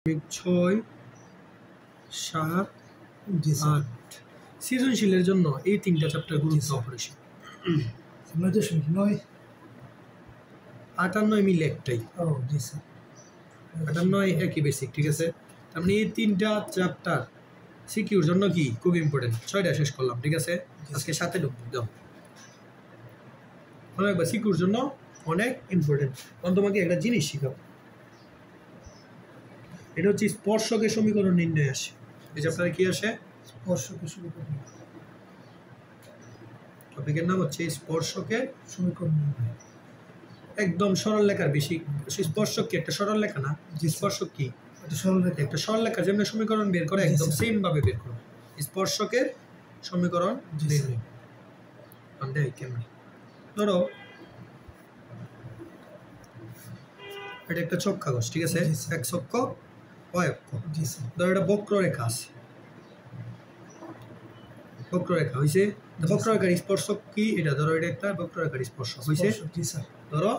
6 7 8 সৃজনশীলের জন্য এই তিনটা চ্যাপ্টার গুরুত্ব অপরিসীম। 58 মিল একটাই, 58 একই বেসিক, ঠিক আছে। তার মানে এই তিনটা চ্যাপ্টার সিকিউর জন্য কি খুব ইম্পর্টেন্ট। 6টা শেষ করলাম, ঠিক আছে। আজকে 7-এ ঢুকবো, দাও একবার সিকিউর জন্য অনেক ইম্পর্টেন্ট। কারণ তোমাকে একটা জিনিস শিখাবো, এটা হচ্ছে স্পর্শকের সমীকরণ নির্ণয় আসে। এই চ্যাপ্টারে কি আসে? স্পর্শকের সমীকরণ। টপিকের নাম হচ্ছে স্পর্শকের সমীকরণ নির্ণয়। একদম সরল লেখার বেশি। স্পর্শক কি একটা সরল লেখা না? স্পর্শক কি একটা সরল লেখা, একটা সরল লেখা যেমন সমীকরণ বের করে একদম সেম ভাবে বের করো। স্পর্শকের সমীকরণ নির্ণয় আন্ডে কেমন? ধরো এটা একটা ছক কাগজ, ঠিক আছে। এক ছক y অক্ষ, জি স্যার। ধরো এটা বক্ররেখা আছে, বক্ররেখা হইছে। বক্ররেখার স্পর্শক কি? এটা ধরো এটা একটা বক্ররেখার স্পর্শক হইছে। জি স্যার। ধরো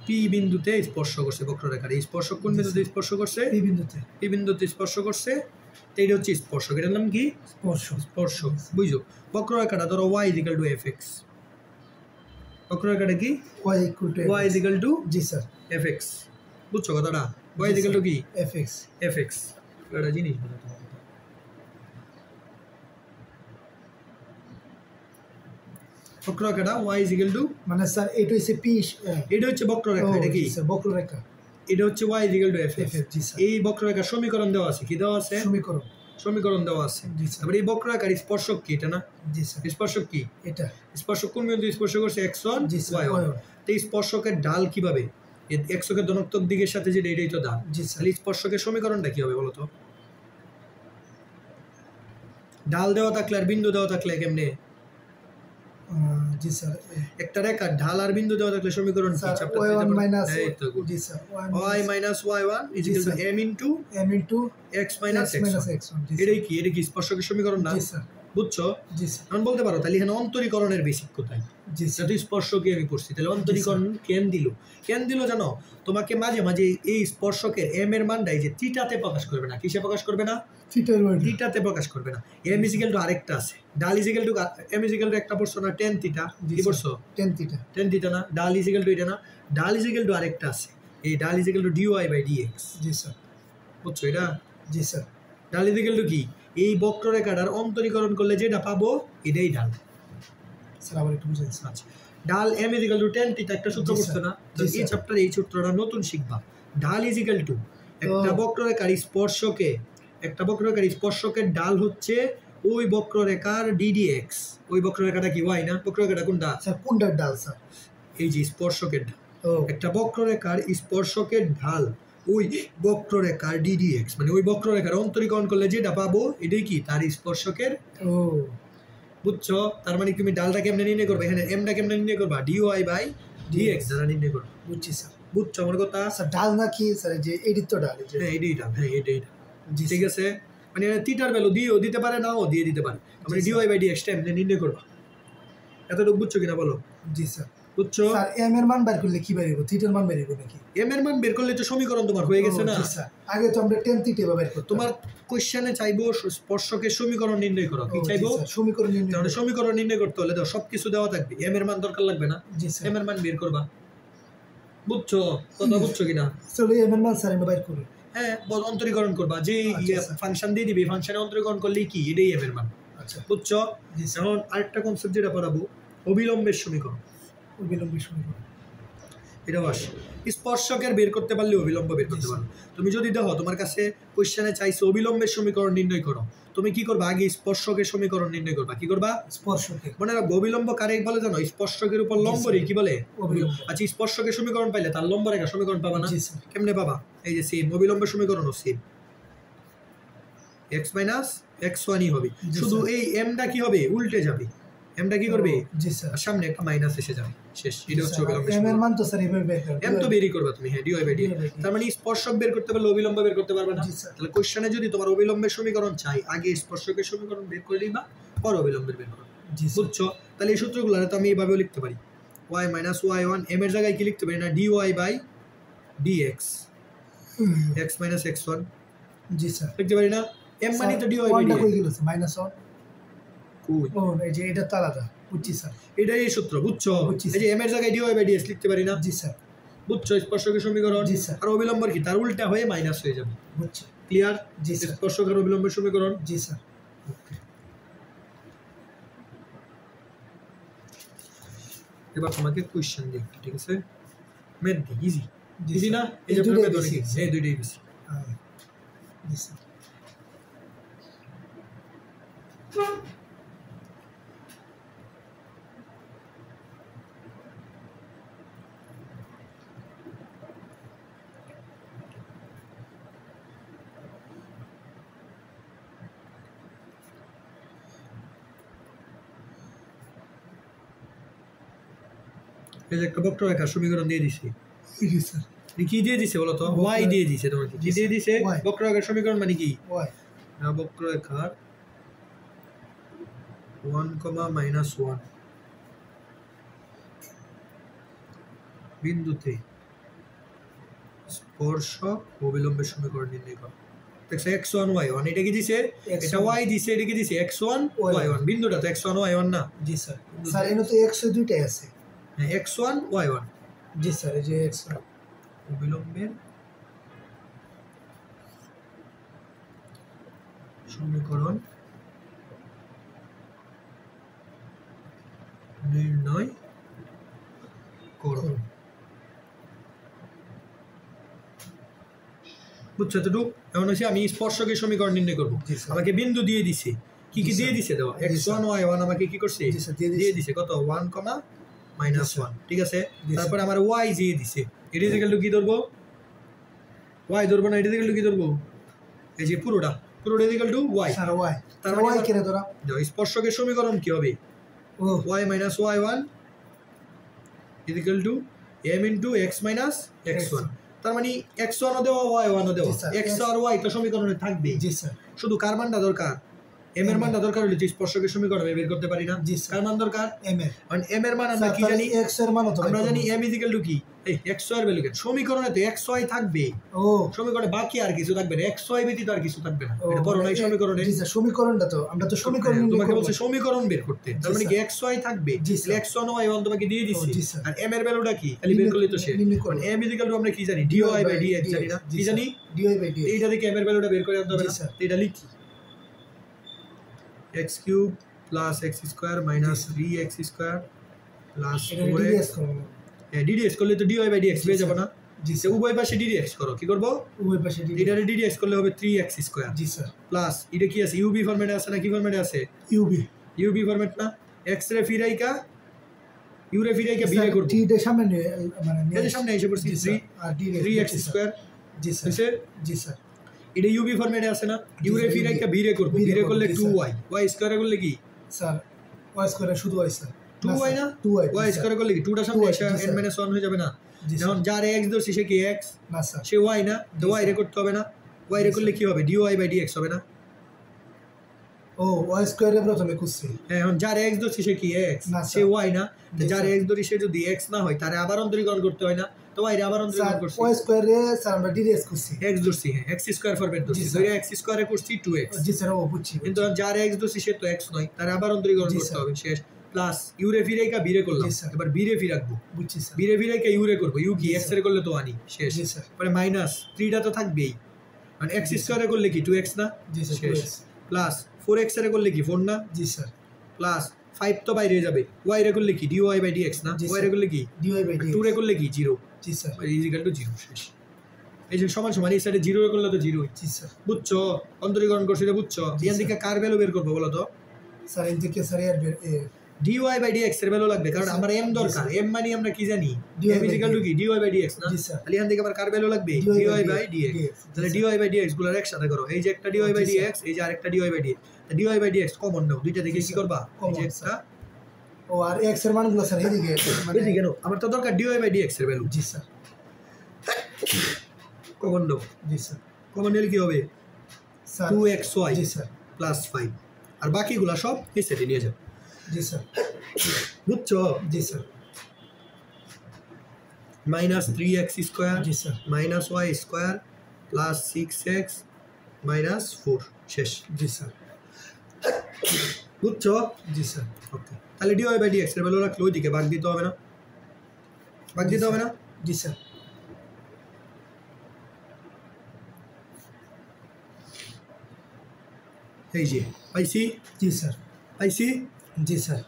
পি বিন্দুতে স্পর্শ করছে বক্ররেখার। এই স্পর্শক কোন বিন্দুতে স্পর্শ করছে? পি বিন্দুতে। পি বিন্দুতে স্পর্শ করছে, এইটা হচ্ছে স্পর্শক। এটার নাম কি? স্পর্শক। স্পর্শক, বুঝছো? বক্ররেখাটা ধরো y = fx। বক্ররেখাটা কি? y = জি স্যার fx, বুঝছো কথাটা? y = কি? fx। fx এটা জিনিস বোঝাতে হবে। বক্ররেখাটা y = মানে স্যার এটা হচ্ছে পি, এটা হচ্ছে বক্ররেখা। এটা কি? স্যার বক্ররেখা। এটা হচ্ছে y = fx। জি স্যার। এই বক্ররেখার সমীকরণ দেওয়া আছে। কি দেওয়া আছে? সমীকরণ। সমীকরণ দেওয়া আছে। জি স্যার। তারপরে এই বক্ররেখার স্পর্শক কি? এটা না? জি স্যার। স্পর্শক কি? এটা স্পর্শক কোন বিন্দুতে স্পর্শ করছে? x1 জি স্যার। y1। তো এই স্পর্শকের ঢাল কিভাবে? x অক্ষের ধনাত্মক দিকের সাথে যেটা, এটাই তো ঢাল। জি স্যার। তাহলে স্পর্শকের সমীকরণটা কি হবে বলো তো? ঢাল দেওয়া থাকলে আর বিন্দু দেওয়া থাকলে কেমনে? জি স্যার। একটা রেখা ঢাল আর বিন্দু দেওয়া থাকলে সমীকরণ কি? y1 মাইনাস জি sir y minus y1 m into x minus x1। এটাই কি? এটা কি স্পর্শকের সমীকরণ না? জি স্যার। বুঝছো? জি স্যার। এখন বলতে পারো তাহলে এখানে অন্তরীকরণের বেসিক কোথায়? জি স্যার। যাতে স্পর্শকে আমি পড়ছি, তাহলে অন্তরীকরণ কেন দিল জানো? তোমাকে মাঝে মাঝে এই স্পর্শকের m এর মানটা এই যে থিটাতে প্রকাশ করবে না। কিসে প্রকাশ করবে না? থিটাতে প্রকাশ করবে না। m = আরেকটা আছে, ডাল m = একটা পড়ছো না, tan থিটা। কি পড়ছো? tan থিটা না? ডাল এটা না, ডাল আরেকটা আছে, এই ডাল dy/dx। জি স্যার। বুঝছো এটা? জি স্যার। ডাল কি? এই বক্ররেখাটার অন্তরীকরণ করলে যেটা পাবো এটাই ডাল। স্যার আবার একটু বুঝাই। আচ্ছা, ডাল m = tan থিটা একটা সূত্র পড়ছো না? তো এই চ্যাপ্টারে এই সূত্রটা নতুন শিখবা। ডাল একটা বক্ররেখার স্পর্শকের ডাল হচ্ছে ওই বক্ররেখার ddx। ওই বক্ররেখাটা কি y না? বক্ররেখাটা কোনটা? স্যার কোনটা ডাল স্যার? এই যে স্পর্শকের ঢাল। একটা বক্ররেখার স্পর্শকের ঢাল ওই বক্ররেখার ddx, মানে ওই বক্ররেখার অন্তরীকরণ করলে যেটা পাবো এটাই কি? তার স্পর্শকের। বুঝছো? তার মানে তুমি ডালটা কেমনে নির্ণয় করবে? এখানে mটা কেমনে নির্ণয় করবা? dy/dx দ্বারা নির্ণয় করবে। বুঝছি স্যার। বুঝছো আমার কথা? স্যার ডাল নাকি স্যার যে এডিট তো ডাল? হ্যাঁ এটাই ডাল, হ্যাঁ এটাই ডাল। ঠিক আছে, মানে থিটার ভ্যালু দিয়েও দিতে পারে, নাও দিয়ে দিতে পারে। মানে dy/dx টা এমনি নির্ণয় করবা। এতটুকু বুঝছো কিনা বলো? জি স্যার। বুঝছো? স্যার m এর মান বের করলে কি বের হবে? থিটার মান বের হবে নাকি? m এর মান বের করলে তো সমীকরণ তোমার হয়ে গেছে না? জি স্যার। আগে তো আমরা tan থিটা বের করতাম। তোমার কোশ্চেনে চাইবো স্পর্শকের সমীকরণ নির্ণয় করো। কি চাইবো? সমীকরণ নির্ণয়। তাহলে সমীকরণ নির্ণয় করতে হলে তো সবকিছু দেওয়া থাকবে, m এর মান দরকার লাগবে না? জি স্যার। m এর মান বের করবা। বুঝছো কথা? বুঝছো কিনা? চলো m এর মান স্যার আমরা বের করি। হ্যাঁ, অন্তরীকরণ করবা। যে ফাংশন দিয়ে দিবে, ফাংশনে অন্তরীকরণ করলে কি? এটাই m এর মান। আচ্ছা, বুঝছো? এখন আরেকটা কনসেপ্ট যেটা পড়াবো, অবিলম্বের সমীকরণ। অবিলম্বের সমীকরণ এটাও আসে। স্পর্শকের বের করতে পারলে অবিলম্ব বের করতে পারো। তুমি যদি দেখো তোমার কাছে কোশ্চেনে চাইছে অবিলম্বের সমীকরণ নির্ণয় করো, তুমি কি করবা? আগে স্পর্শকের সমীকরণ নির্ণয় করবা। কি করবা? স্পর্শকের। মনে রাখবো অবিলম্ব কারে বলে জানো? স্পর্শকের উপর লম্ব রে কি বলে? অবিলম্ব। আচ্ছা, স্পর্শকের সমীকরণ পাইলে তার লম্ব রেখা সমীকরণ পাবা না? কেমনে পাবা? এই যে সেম অবিলম্বের সমীকরণও সেম, x - x1 হবে। শুধু এই mটা কি হবে? উল্টে যাবে। mটা কি করবে? জি স্যার। সামনে একটা মাইনাস এসে যাবে, শেষ। এটা হচ্ছে অবিলম্বের m এর মান তো স্যার এভাবে বের করব। m তো বেরই করবা তুমি, হ্যাঁ dy/dx। তার মানে স্পর্শক বের করতে পারলে অবিলম্ব বের করতে পারবে না। তাহলে কোশ্চেনে যদি তোমার অবিলম্বের সমীকরণ চাই, আগে স্পর্শকের সমীকরণ বের করে নিবা, পর অবিলম্বের বের করবে। বুঝছো? তাহলে এই সূত্রগুলো তো আমি এইভাবেও লিখতে পারি। y - y1 m এর জায়গায় কি লিখতে পারি না? dy/dx x - x1 জি স্যার লিখতে পারি না m মানে তো dy বাই ওয়ানটা কই dx গেল স্যার -1 কই ও এই যে এটা তো আলাদা বুঝছি স্যার এটাই এই সূত্র বুঝছো বুঝছি, এই যে m এর জায়গায় dy বাই dx লিখতে পারি না জি স্যার বুঝছো স্পর্শকের সমীকরণ জি স্যার আর অবিলম্বর কি তার উল্টা হয়ে মাইনাস হয়ে যাবে বুঝছি ক্লিয়ার জি স্যার স্পর্শক আর অবিলম্বের সমীকরণ জি স্যার এবার তোমাকে কোশ্চেন দিই ঠিক আছে ম্যাথ দি ইজি জি ইজি স্যার। না এই এই যে দুটোই ম্যাথ easy, অনেক স্যার। এই দুইটাই বেশি হ্যাঁ, জি স্যার এই যে একটা বক্ররেখার সমীকরণ দিয়ে দিছি জি স্যার কি দিয়ে দিছে বলো তো বক্র- y দিয়ে দিছে তোমাকে কি জি দিয়ে স্যার, দিছে y। বক্ররেখার সমীকরণ মানে কি ওয়াই না বক্ররেখার 1, -1 বিন্দুতে স্পর্শক অবিলম্বের সমীকরণ নির্ণয় করো দেখছো x1 y1 এটা কি দিছে X1 এটা y দিছে এটা কি দিছে x1 Y1 y1 বিন্দুটা তো x1 y1 না জি স্যার স্যার এনে তো 100 দুইটাই আছে হ্যাঁ, x1 y1 জি স্যার এই যে 100 অবিলম্বের সমীকরণ নির্ণয় করো বুঝছো তো এখন হচ্ছে আমি স্পর্শকের সমীকরণ নির্ণয় করবো জি স্যার। আমাকে বিন্দু দিয়ে দিছে কি কি জি দিয়ে স্যার। দিছে দাও জি x1 y1 আমাকে কি করছে জি স্যার, দিয়ে দিছে। দিয়ে দিছে কত 1, -1 ঠিক আছে জি স্যার। তারপর আমার y দিয়ে দিছে এটা ইকুয়াল টু কি ধরবো y ধরবো না এটা ইকুয়াল টু কি ধরবো এই যে পুরোটা equal to y sir y তার তার মানে ওয়াই এবার- কেন ধরা দাও স্পর্শকের সমীকরণ কি হবে ও y minus y1 is equal to m into x minus x1 তার মানে x1 ও দেওয়া y1 ও দেওয়া জি স্যার, x আর y তো সমীকরণে থাকবে জি স্যার শুধু কার মানটা দরকার m এর মানটা দরকার হলে যে স্পর্শকের সমীকরণ আমি বের করতে পারি না জি স্যার। কার মান দরকার এম এর কারণ m এর মান আমরা স্যার কি তাহলে জানি x এর মান তো আমরা জানি m is equal to কি এই x এর ভ্যালু কেন সমীকরণে তো x y থাকবে ও সমীকরণে বাকি আর কিছু থাকবে না x y ব্যতীত আর কিছু থাকবে না ও, এটা পড়ো নাই সমীকরণে জি স্যার সমীকরণটা তো আমরা তো সমীকরণ হ্যাঁ, নির্ণয় তোমাকে করবো। বলছে সমীকরণ বের করতে তার মানে কি x y থাকবে জি স্যার। x1 y1 তোমাকে দিয়ে দিছে জি স্যার। আর m এর ভ্যালুটা কি খালি বের করলে তো শেষ নির্ণয় করবো। মানে m is equal to আমরা কি জানি dy by dx জানি না জি কি স্যার। জানি dy by dx এইটা থেকে m এর ভ্যালুটা বের করে আনতে হবে জি না স্যার। তো এটা লিখি x cube plus x square minus 3x square plus এটা 4x dx করব হ্যাঁ ddx করলে তো dy by dx জি পেয়ে স্যার। যাবো না জি তো স্যার উভয় পাশে ddx করো কি করব উভয় পাশে dx এটা ddx করলে হবে 3x স্কয়ার জি স্যার প্লাস এটা কি আছে uv ফরম্যাটে আছে না কি ফরম্যাটে আছে ইউবি uv ফরম্যাট না x রে ফিরাইকা u রে ফিরাইকা v রে করব টি এর সামনে মানে এই যে সামনে এসে পড়ছি জি স্যার আর dx 3x স্কয়ার জি স্যার হইছে জি স্যার এটা uv ফরম্যাটে আছে না জি u রে স্যার, ফিরাইকা UV v রে করব V v রে রে করলে করব, জি 2y y স্কয়ারে করলে কি স্যার y স্কয়ার শুধু y স্যার 2y না 2y y স্কয়ারে করলে কি 2টা সামনে 2y, এসে জি n স্যার। 1 হয়ে যাবে না জি এখন যার x ধরছি সে কি x না স্যার সে y না তো জি y রে করতে হবে না y রে জি করলে কি হবে dy by dx হবে না ও y স্কয়ারে প্রথমে খুঁজছি হ্যাঁ এখন যার x ধরছি সে কি x না, সে স্যার। y না তো জি, যার স্যার। x ধরি সে যদি x না হয় তারে আবার অন্তরীকরণ করতে হয় না তো y রে আবার স্যার অন্তরীকরণ করছি y স্কয়ারে স্যার আমরা dx খুঁজছি x ধরছি হ্যাঁ x স্কয়ার ফরম্যাট ধরছি জি, স্যার। ধরে x স্কয়ারে করছি 2x জি স্যার ও বুঝছি কিন্তু যার x ধরছি সে তো x নয় তার আবার অন্তরীকরণ জি, করতে স্যার। হবে শেষ প্লাস ইউ রে ফিরাইকা বি রে করলাম জি, স্যার। এবার বি রে ফিরাকবো বুঝছি স্যার বি রে ফিরাইকা ইউ রে করবো ইউ কি জি, x স্যার। রে করলে তো আনি শেষ জি, স্যার। পরে মাইনাস 3টা তো থাকবেই মানে x জি, স্যার। স্কয়ারে করলে কি 2x না জি স্যার শেষ 2x প্লাস 4x রে করলে কি 4 না জি স্যার প্লাস 5 তো বাইরে যাবে y রে করলে কি dy by dx না জি, y স্যার। রে করলে কি dy by dx 2 রে করলে কি 0 জি স্যার ইজ ইকুয়াল টু 0 শেষ এই যে সমান সমান এই সাইডে 0 রে করলে তো 0 জি স্যার বুঝছো অন্তরীকরণ করছি রে বুঝছো জি, এখান থেকে কার ভ্যালু বের করবো বলো তো স্যার এই দিকে স্যার এর dy by dx এর ভ্যালু লাগবে কারণ স্যার, আমার m জি, দরকার স্যার। m মানে আমরা কি জানি dy m is equal to কি dy by dx না জি, স্যার। তাহলে এখান থেকে আবার কার ভ্যালু লাগবে dy dy by by dx dx, তাহলে জি, dy by dx গুলোর একসাথে করো এই যে একটা dy by G, sir. dx এই যে আরেকটা dy by dx তা dy by dx কমন নাও দুইটা থেকে জি, কি স্যার, করবা এই যে common, একটা স্যার। ও আর x এর মানগুলো স্যার এইদিকে এদিকে কেন আমার তো দরকার dy by dx এর ভ্যালু জি স্যার কমন নাও জি স্যার কমন নিলে কি হবে স্যার 2xy জি স্যার প্লাস 5 আর বাকিগুলা সব এই সেটে নিয়ে যাও জি স্যার বুঝছো জি স্যার মাইনাস 3x স্কয়ার জি sir minus y square plus 6x -4 শেষ। জি স্যার। বুঝছো? জি স্যার। ওকে, তাহলে dy/dx এর ভ্যালু রাখলে ওইদিকে ভাগ দিতে হবে না? ভাগ দিতে হবে না? জি স্যার। এই যে পাইছি। জি স্যার। পাইছি। জি স্যার।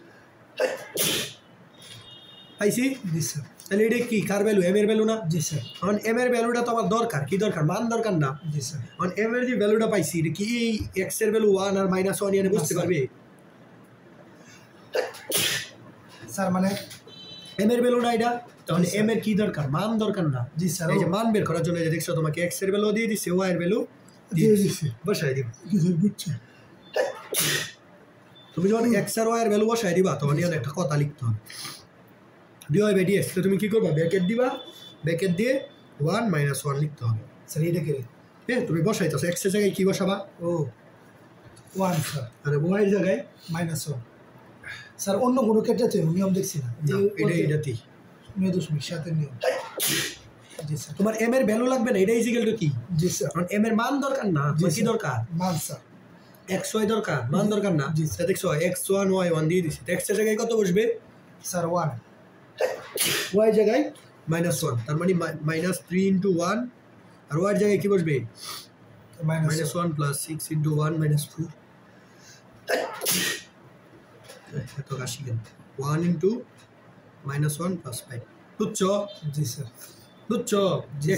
পাইছি। জি স্যার। তাহলে এটা কি কার ভ্যালু? m এর ভ্যালু না? জি স্যার। এখন m এর ভ্যালুটা তো আমার দরকার, কি দরকার? মান দরকার না? জি স্যার। এখন m এর যে ভ্যালুটা পাইছি এটা কি এই x এর ভ্যালু 1 আর -1 এনে বুঝতে পারবে? স্যার মানে m এর ভ্যালু না এটা, তাহলে m এর কি দরকার? মান দরকার না? জি স্যার। এই যে মান বের করার জন্য দেখছো তোমাকে x এর ভ্যালু দিয়ে দিছে, y এর ভ্যালু দিয়ে দিছে। বসাই দিব। জি স্যার বুঝছি। তুমি যখন x আর y এর ভ্যালু বসাই দিবা তখন এখানে একটা কথা লিখতে হবে dy/dx। তো তুমি কি করবা? ব্র্যাকেট দিবা, ব্র্যাকেট দিয়ে 1 - 1 লিখতে হবে। স্যার এটা কে? হ্যাঁ, তুমি বসাইতেছো x এর জায়গায় কি বসাবা? ও 1 স্যার। আর y এর জায়গায় -1 স্যার। অন্য কোনো ক্ষেত্রে তো নিয়ম দেখছি না। এটাতেই 9.7 এর নিয়ম। জি স্যার। তোমার m এর ভ্যালু লাগবে না, এটা ইজিক্যাল টু কি? জি স্যার। কারণ m এর মান দরকার না, তোমার কি দরকার? মান স্যার। x y দরকার, মান দরকার না। জি স্যার দেখছো x1 y1 দিয়ে দিছি, x এর জায়গায় কত বসবে? স্যার 1। y এর জায়গায় -1, তার মানে -3 × 1, আর y এর জায়গায় কি বসবে? -1 + 6 × 1 - 4। এত কাশি কেন? 1 × -1 + 5। বুঝছো? জি স্যার। বুঝছো?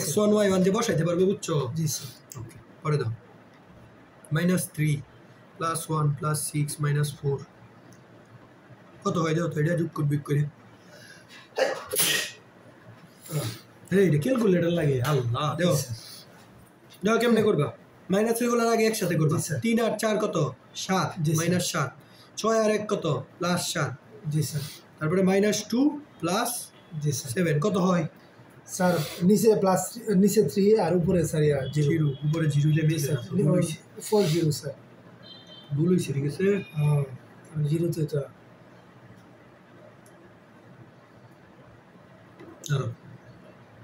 x1 y1 যে বসাইতে পারবে, বুঝছো? জি স্যার। ওকে, পরে দাও। -3 + 1 + 6 - 4 কত হয় দাও তো, এটা যোগ করবি করে। এটা ক্যালকুলেটর লাগে, আল্লাহ দেও। দাও কেমনে করবা? -3 গুলোর আগে একসাথে করবা। 3 আর 4 কত? 7 -7। 6 আর 1 কত? +7। জি স্যার। তারপরে -2 + জি স্যার। 7 কত হয়? স্যার নিচে প্লাস, নিচে 3 আর উপরে স্যার 0, উপরে 0 লে জি স্যার। 4 0 স্যার। ভুল হইছে, ঠিক আছে? হ্যাঁ 0 তো এটা। ধরো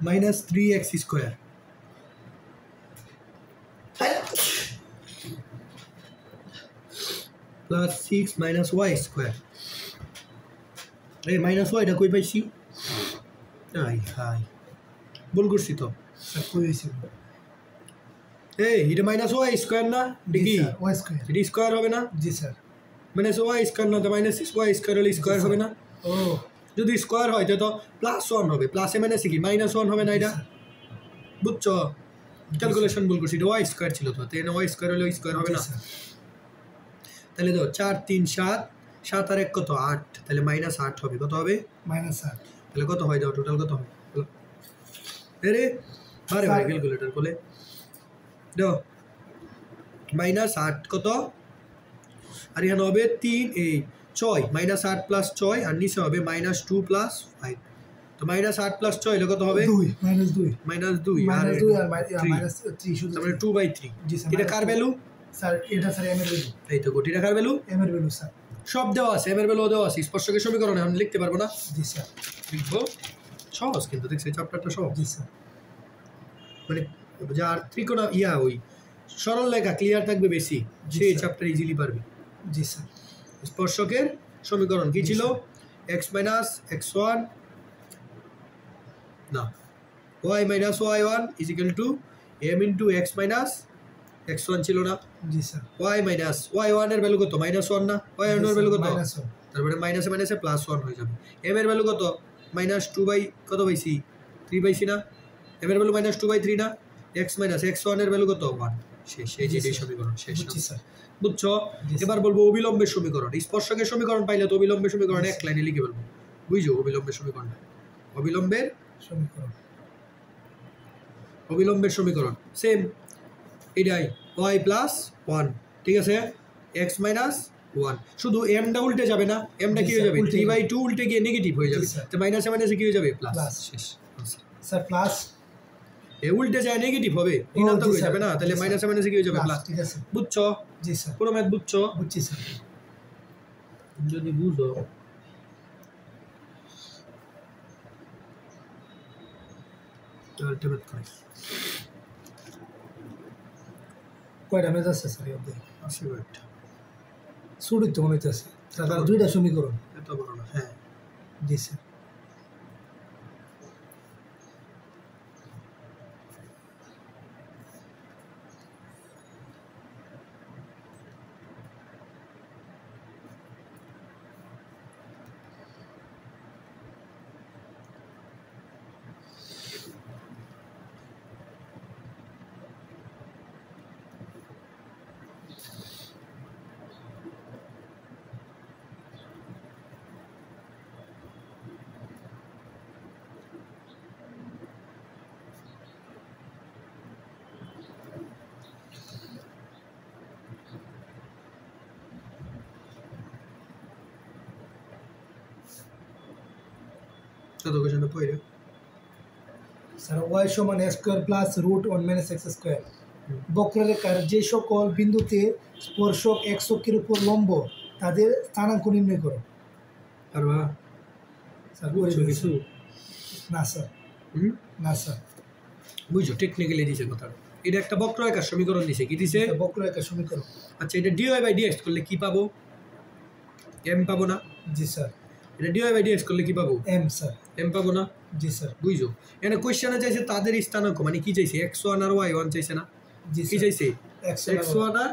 -3x² + 6 - y²। এই -y টা কই পাইছি? আই হাই, ভুল করছি তো। স্যার কই হইছে? এই এটা -y² না? জি দেখি স্যার y স্কয়ার। এটা স্কয়ার হবে না? জি স্যার। -y² না তো -6y² হলে স্কয়ার হবে না? ও যদি স্কয়ার হয় তো +1 হবে, প্লাসে মাইনাসে কি -1 হবে না? এটা বুঝছো? ক্যালকুলেশন ভুল করছি, এটা y² ছিল তো, তাই না? y² হলে স্কয়ার হবে না? তাহলে দাও 4 3 7, 7 আর 1 কত? 8, তাহলে -8 হবে। কত হবে? -8। তাহলে কত হয় দাও, টোটাল কত হয়? আরে বারে বারে ক্যালকুলেটর বলে দাও। -8 কত? আর এখানে হবে 3 এই 6, -8 + 6, আর নিচে হবে -2 + 5। তো -8 + 6 হলে কত হবে? 2 -2 -2 আর -3 শুধু। তারপরে 2/3। জি স্যার। এটা কার ভ্যালু? স্যার এটা স্যার m এর ভ্যালু। এই তো কোটি টাকার ভ্যালু। m এর ভ্যালু স্যার। সব দেওয়া আছে, m এর ভ্যালু দেওয়া আছে। স্পর্শকের সমীকরণ এখন লিখতে পারবো না? জি স্যার। লিখবো, সহজ কিন্তু দেখছি চ্যাপ্টারটা সহজ। জি স্যার। মানে যার ত্রিকোণ ওই সরল লেখা ক্লিয়ার থাকবে বেশি, সেই চ্যাপ্টার ইজিলি পারবে। জি স্যার। স্পর্শকের সমীকরণ কি ছিল? x - x1 না y - y1 = m × x - x1 ছিল না? জি স্যার। y - y1 এর ভ্যালু কত? -1 না? y1 এর ভ্যালু কত? -1। তারপরে মাইনাসে মাইনাসে +1 হয়ে যাবে। m এর ভ্যালু কত? -2 কত পাইছি? 3 পাইছি না? m এর ভ্যালু -2/3 না? x - x1 এর ভ্যালু কত? 1। শেষ, এই যে এই সমীকরণ শেষ। বুঝছি স্যার। বুঝছো? এবার বলবো অবিলম্বের সমীকরণ। স্পর্শকের সমীকরণ পাইলে তো অবিলম্বের সমীকরণ এক লাইনে লিখে বলবো। বুঝছো অবিলম্বের সমীকরণ? অবিলম্বের সমীকরণ। অবিলম্বের সমীকরণ সেম এটাই, y + 1, ঠিক আছে? x - 1, শুধু mটা উল্টে যাবে না? mটা কি হয়ে যাবে? 3/2 উল্টে গিয়ে নেগেটিভ হয়ে যাবে। তো মাইনাসে মাইনাসে কি হয়ে যাবে? প্লাস। শেষ। স্যার প্লাস উল্টে যায় নেগেটিভ হবে, ঋণাত্মক হয়ে যাবে না? তাহলে মাইনাসে মাইনাসে কি হয়ে যাবে? প্লাস। ঠিক আছে। বুঝছো? জি স্যার। পুরো ম্যাথ বুঝছো? বুঝছি স্যার। যদি বুঝো আলটিমেট করে কয়টা মেজ আছে স্যার এতে আছে একটা ছুটি তো মনে হইতেছে স্যার দুইটা সমীকরণ এত বড় না হ্যাঁ জি স্যার কত কোশ্চেনটা পড়ে স্যার ওয়াই সমান A square plus root 1 minus X square বক্ররেখার যে সকল বিন্দুতে স্পর্শক এক্স অক্ষের উপর লম্ব তাদের স্থানাঙ্ক নির্ণয় করো পারবা স্যার বুঝছো কিছু না স্যার না স্যার বুঝছো টেকনিক্যালি দিছে কথাটা এটা একটা বক্ররেখার সমীকরণ দিছে কি দিছে বক্ররেখার সমীকরণ আচ্ছা এটা dy বাই dx করলে কি পাবো m পাবো না জি স্যার এটা dy বাই dx করলে কি পাবো এম স্যার m পাবো না জি স্যার বুঝছো এখানে কোশ্চেনে চাইছে তাদের স্থানাঙ্ক মানে কি চাইছে x1 আর y1 চাইছে না জি কি চাইছে x1 R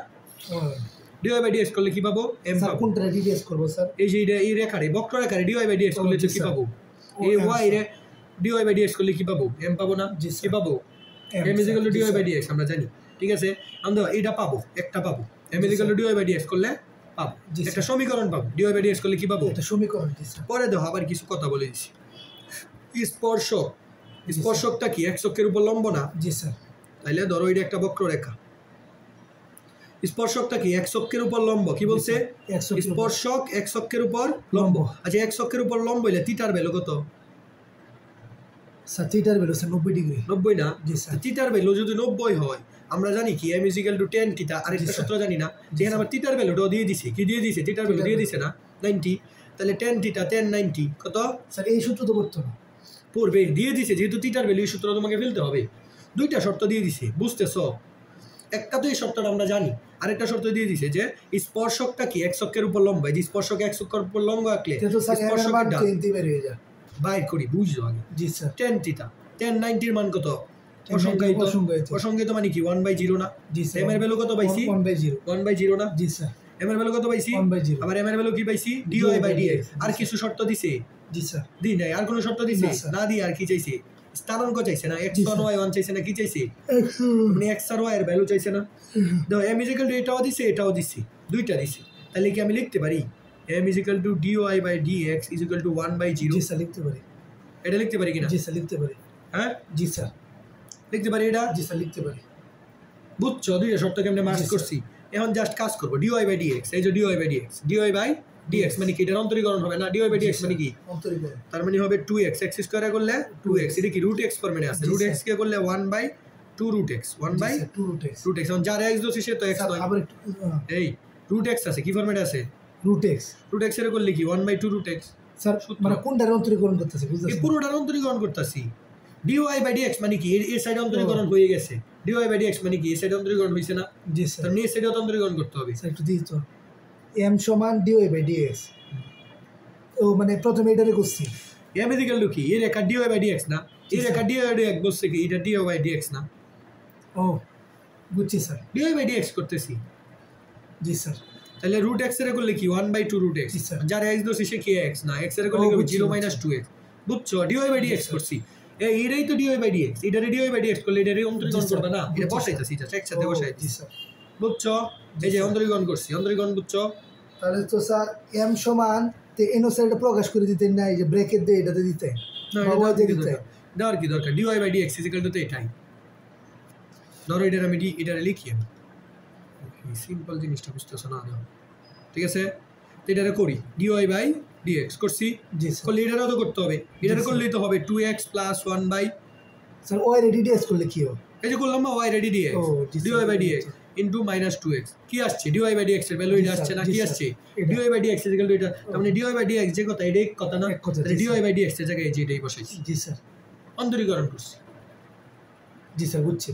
dy by dx করলে কি পাবো m স্যার পাবো কোনটা ডিডিএস করব স্যার এই যে এই রেখারে বক্ররেখারে dy বাই dx করলে জি কি স্যার। পাবো ও, এই M y রে dy বাই dx করলে কি পাবো m পাবো না জি কি স্যার। পাবো m is equal to dy by dx আমরা জানি ঠিক আছে আমরা এইটা পাবো একটা পাবো m is equal to dy by dx করলে পাবো জি একটা স্যার। সমীকরণ পাবো dy বাই dx করলে কি পাবো এটা সমীকরণ জি স্যার পরে দেখো আবার কিছু কথা বলে দিছি স্পর্শক স্পর্শকটা কি এক অক্ষের উপর লম্ব না জি স্যার তাইলে ধরো এটা একটা বক্ররেখা স্পর্শকটা কি এক অক্ষের উপর লম্ব কি বলছে এক অক্ষের উপর। স্পর্শক এক অক্ষের উপর লম্ব আচ্ছা এক অক্ষের উপর লম্ব হইলে থিটার ভ্যালু কত স্যার থিটার ভ্যালু স্যার 90 ডিগ্রি 90 না জি স্যার থিটার ভ্যালু যদি 90 হয় আমরা জানি কি m = tan থিটা আরেকটা জি স্যার। সূত্র জানি না যেখানে আবার থিটার ভ্যালুটাও দিয়ে দিছে কি দিয়ে দিছে থিটার ভ্যালু দিয়ে দিছে না 90 তাহলে tan থিটা tan 90 কত স্যার এই সূত্র তো করতো না পূর্বে দিয়ে দিছে যেহেতু থিটার ভ্যালু সূত্র তোমাকে ফেলতে হবে দুইটা শর্ত দিয়ে দিছে বুঝতেছো একটা তো এই শর্তটা আমরা জানি আরেকটা শর্ত দিয়ে দিছে যে স্পর্শকটা কি এক অক্ষের উপর লম্ব এই যে স্পর্শক এক অক্ষের উপর লম্ব আঁকলে এটা তো স্যার এর মান স্পর্শকের ডান 20 বের হয়ে যায় বাইর করি বুঝছো আগে জি স্যার tan থিটা tan 90 এর মান কত অসংজ্ঞায়িত অসংজ্ঞায়িত। অসংজ্ঞায়িত মানে কি 1/0 না জি স্যার m এর ভ্যালু কত পাইছি 1/0 1/0 না জি স্যার m এর ভ্যালু কত পাইছি 1/0 আবার m এর ভ্যালু কি পাইছি dy বাই dx আর কিছু শর্ত দিছে জি স্যার দি নাই আর কোনো শর্ত দিছে না, স্যার। না দিয়ে আর কি চাইছে স্থানাঙ্ক চাইছে না জি, x1 স্যার। y1 চাইছে না কি চাইছে মানে x আর y এর ভ্যালু চাইছে না দেখো m = এটাও দিছে এটাও দিছে দুইটা দিছে তাহলে কি আমি লিখতে পারি m = dy বাই dx = 1/0 জি স্যার লিখতে পারি এটা লিখতে পারি কিনা জি স্যার লিখতে পারি হ্যাঁ জি স্যার লিখতে পারি এটা জি স্যার লিখতে পারি বুঝছো দুইটা শর্তকে আমরা মার্ক জি, স্যার। করছি এখন জাস্ট কাজ করবো dy বাই dx এই যে dy by dx dy by dx মানে কি এটার অন্তরীকরণ হবে না dy বাই dx মানে কি অন্তরীকরণ তার মানে হবে 2x x স্কয়ারে করলে 2x এটা কি √x ফরম্যাটে আছে জি, √x স্যার। কে করলে 1/2 √x 1/2 2 root x √x এখন যার x দোষী সে তো x স্যার নয় আবার একটু এই √x আছে কি ফরম্যাটে আছে root x √x এর করলে কি 1/2 √x স্যার মানে কোনটার অন্তরীকরণ করতেছে এই বুঝতেছেন পুরোটার অন্তরীকরণ করতেছি dy বাই dx মানে কি এই সাইড অন্তরীকরণ হয়ে গেছে dy বাই dx মানে কি এই সাইড অন্তরীকরণ হইছে না জি স্যার তার নিয়ে সাইড অন্তরীকরণ করতে হবে স্যার একটু দিই তো m সমান dy বাই dx ও মানে প্রথমে এটারে করছি m = কি এই রেখা dy বাই dx না এই রেখা dy বাই dx বলছে কি এটা dy বাই dx না ও বুঝছি স্যার dy বাই dx করতেছি জি স্যার তাহলে √x এর করলে কি 1/2 √x জি, স্যার। যার x দোষী সে কি x না x এর করলে ও, কি বুঝছি, 0 বুঝছি। 2x বুঝছো dy বাই dx করছি এইটাই তো dy বাই dx এটারে dy বাই dx করলে এটারে অন্তরীকরণ জি, স্যার। করবে না এটা বুঝছি, বসাইতাছি এটা একসাথে ও, বসাইতাছি জি স্যার বুঝছো এই যে অন্তরীকরণ করছি অন্তরীকরণ বুঝছো তাহলে তো স্যার m সমান তে এনো সাইডে প্রকাশ করে দিতেন না এই যে ব্র্যাকেট দিয়ে এটাতে দিতেন না বা এটা ওয়াই দিয়ে কি দিতেন দরকার দেওয়ার কি দরকার dy বাই dx তো এটাই ধরো এটার আমি এটারে লিখি আমি সিম্পল জিনিসটা বুঝতেছ না না ঠিক আছে তো এটারে করি dy বাই dx করছি জি স্যার করলে এটারও তো করতে হবে এটারে স্যার। করলেই তো হবে 2x + 1 by sir y ready ds করলে কি হবে এই যে করলাম না y রেডি dx ও, জি, dy sir. By dx into -2x কি আসছে dy বাই dx এর ভ্যালু জি, এটা স্যার, আসছে না জি, কি স্যার। আসছে এটা। dy বাই dx এটা তার মানে dy বাই dx যে কথা এটা এক কথা না এক কথা, তাহলে জি, dy স্যার। বাই dx এর জায়গায় যে এটাই বসাইছি জি স্যার অন্তরীকরণ করছি জি স্যার বুঝছি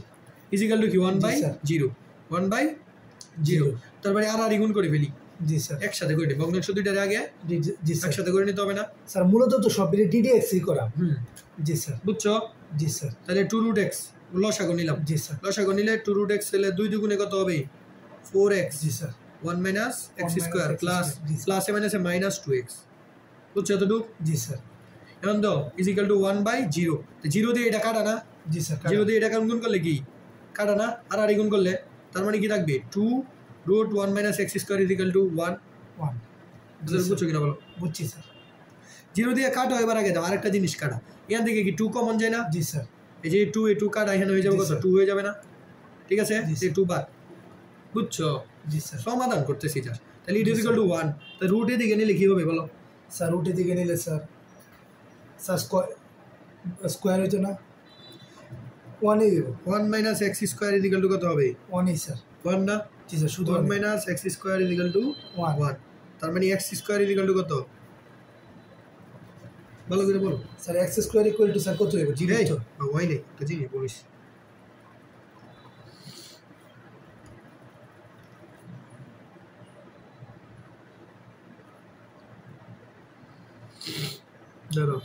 = কি 1/0 1/0 তারপরে আর গুণ করে ফেলি জি স্যার একসাথে করে নি ভগ্নাংশ দুইটার আগে জি স্যার একসাথে করে নিতে হবে না স্যার মূলত তো সব DDX ই করা জি স্যার বুঝছো জি স্যার তাহলে 2√x লসাগু নিলাম জি স্যার লসাগু নিলে 2√x হলে 2 দুগুণে কত হবে 4x জি স্যার 1 - x² প্লাস মাইনাসে -2x বুঝছো এতটুকু জি স্যার এখন তো ইজিক্যাল টু 1/0 তো 0 দিয়ে এটা কাটা না জি স্যার 0 দিয়ে এটা গুণ করলে কি কাটা না আর গুণ করলে তার মানে কি থাকবে 2√1 - x² ইজিক্যাল টু 1 বুঝছো কিনা বলো বুঝছি স্যার 0 দিয়ে কাটো এবার আগে দাও আরেকটা জিনিস কাটা এখান থেকে কি 2 কমন যায় না জি স্যার এই যে 2 এ 2 কাটা এখানে হয়ে যাবে কত 2 হয়ে যাবে না ঠিক আছে এই 2 বাদ বুঝছো জি স্যার সমাধান করতেছি যা তাহলে ইট ইজিক্যাল টু 1 তো রুট এ দিকে নিলে কি হবে বলো স্যার রুট এ দিকে নিলে স্যার স্কোয়ার হইতো না 1 এ 1 - x² ইজিক্যাল টু কত হবে 1 এ স্যার 1 না জি স্যার শুধু 1 - x² ইজিক্যাল টু 1 তার মানে x² ইজিক্যাল টু কত ভালো করে বলো sir x² equal to sir কত হবে 0 তো হয় নাই তো জি বলিস ধরো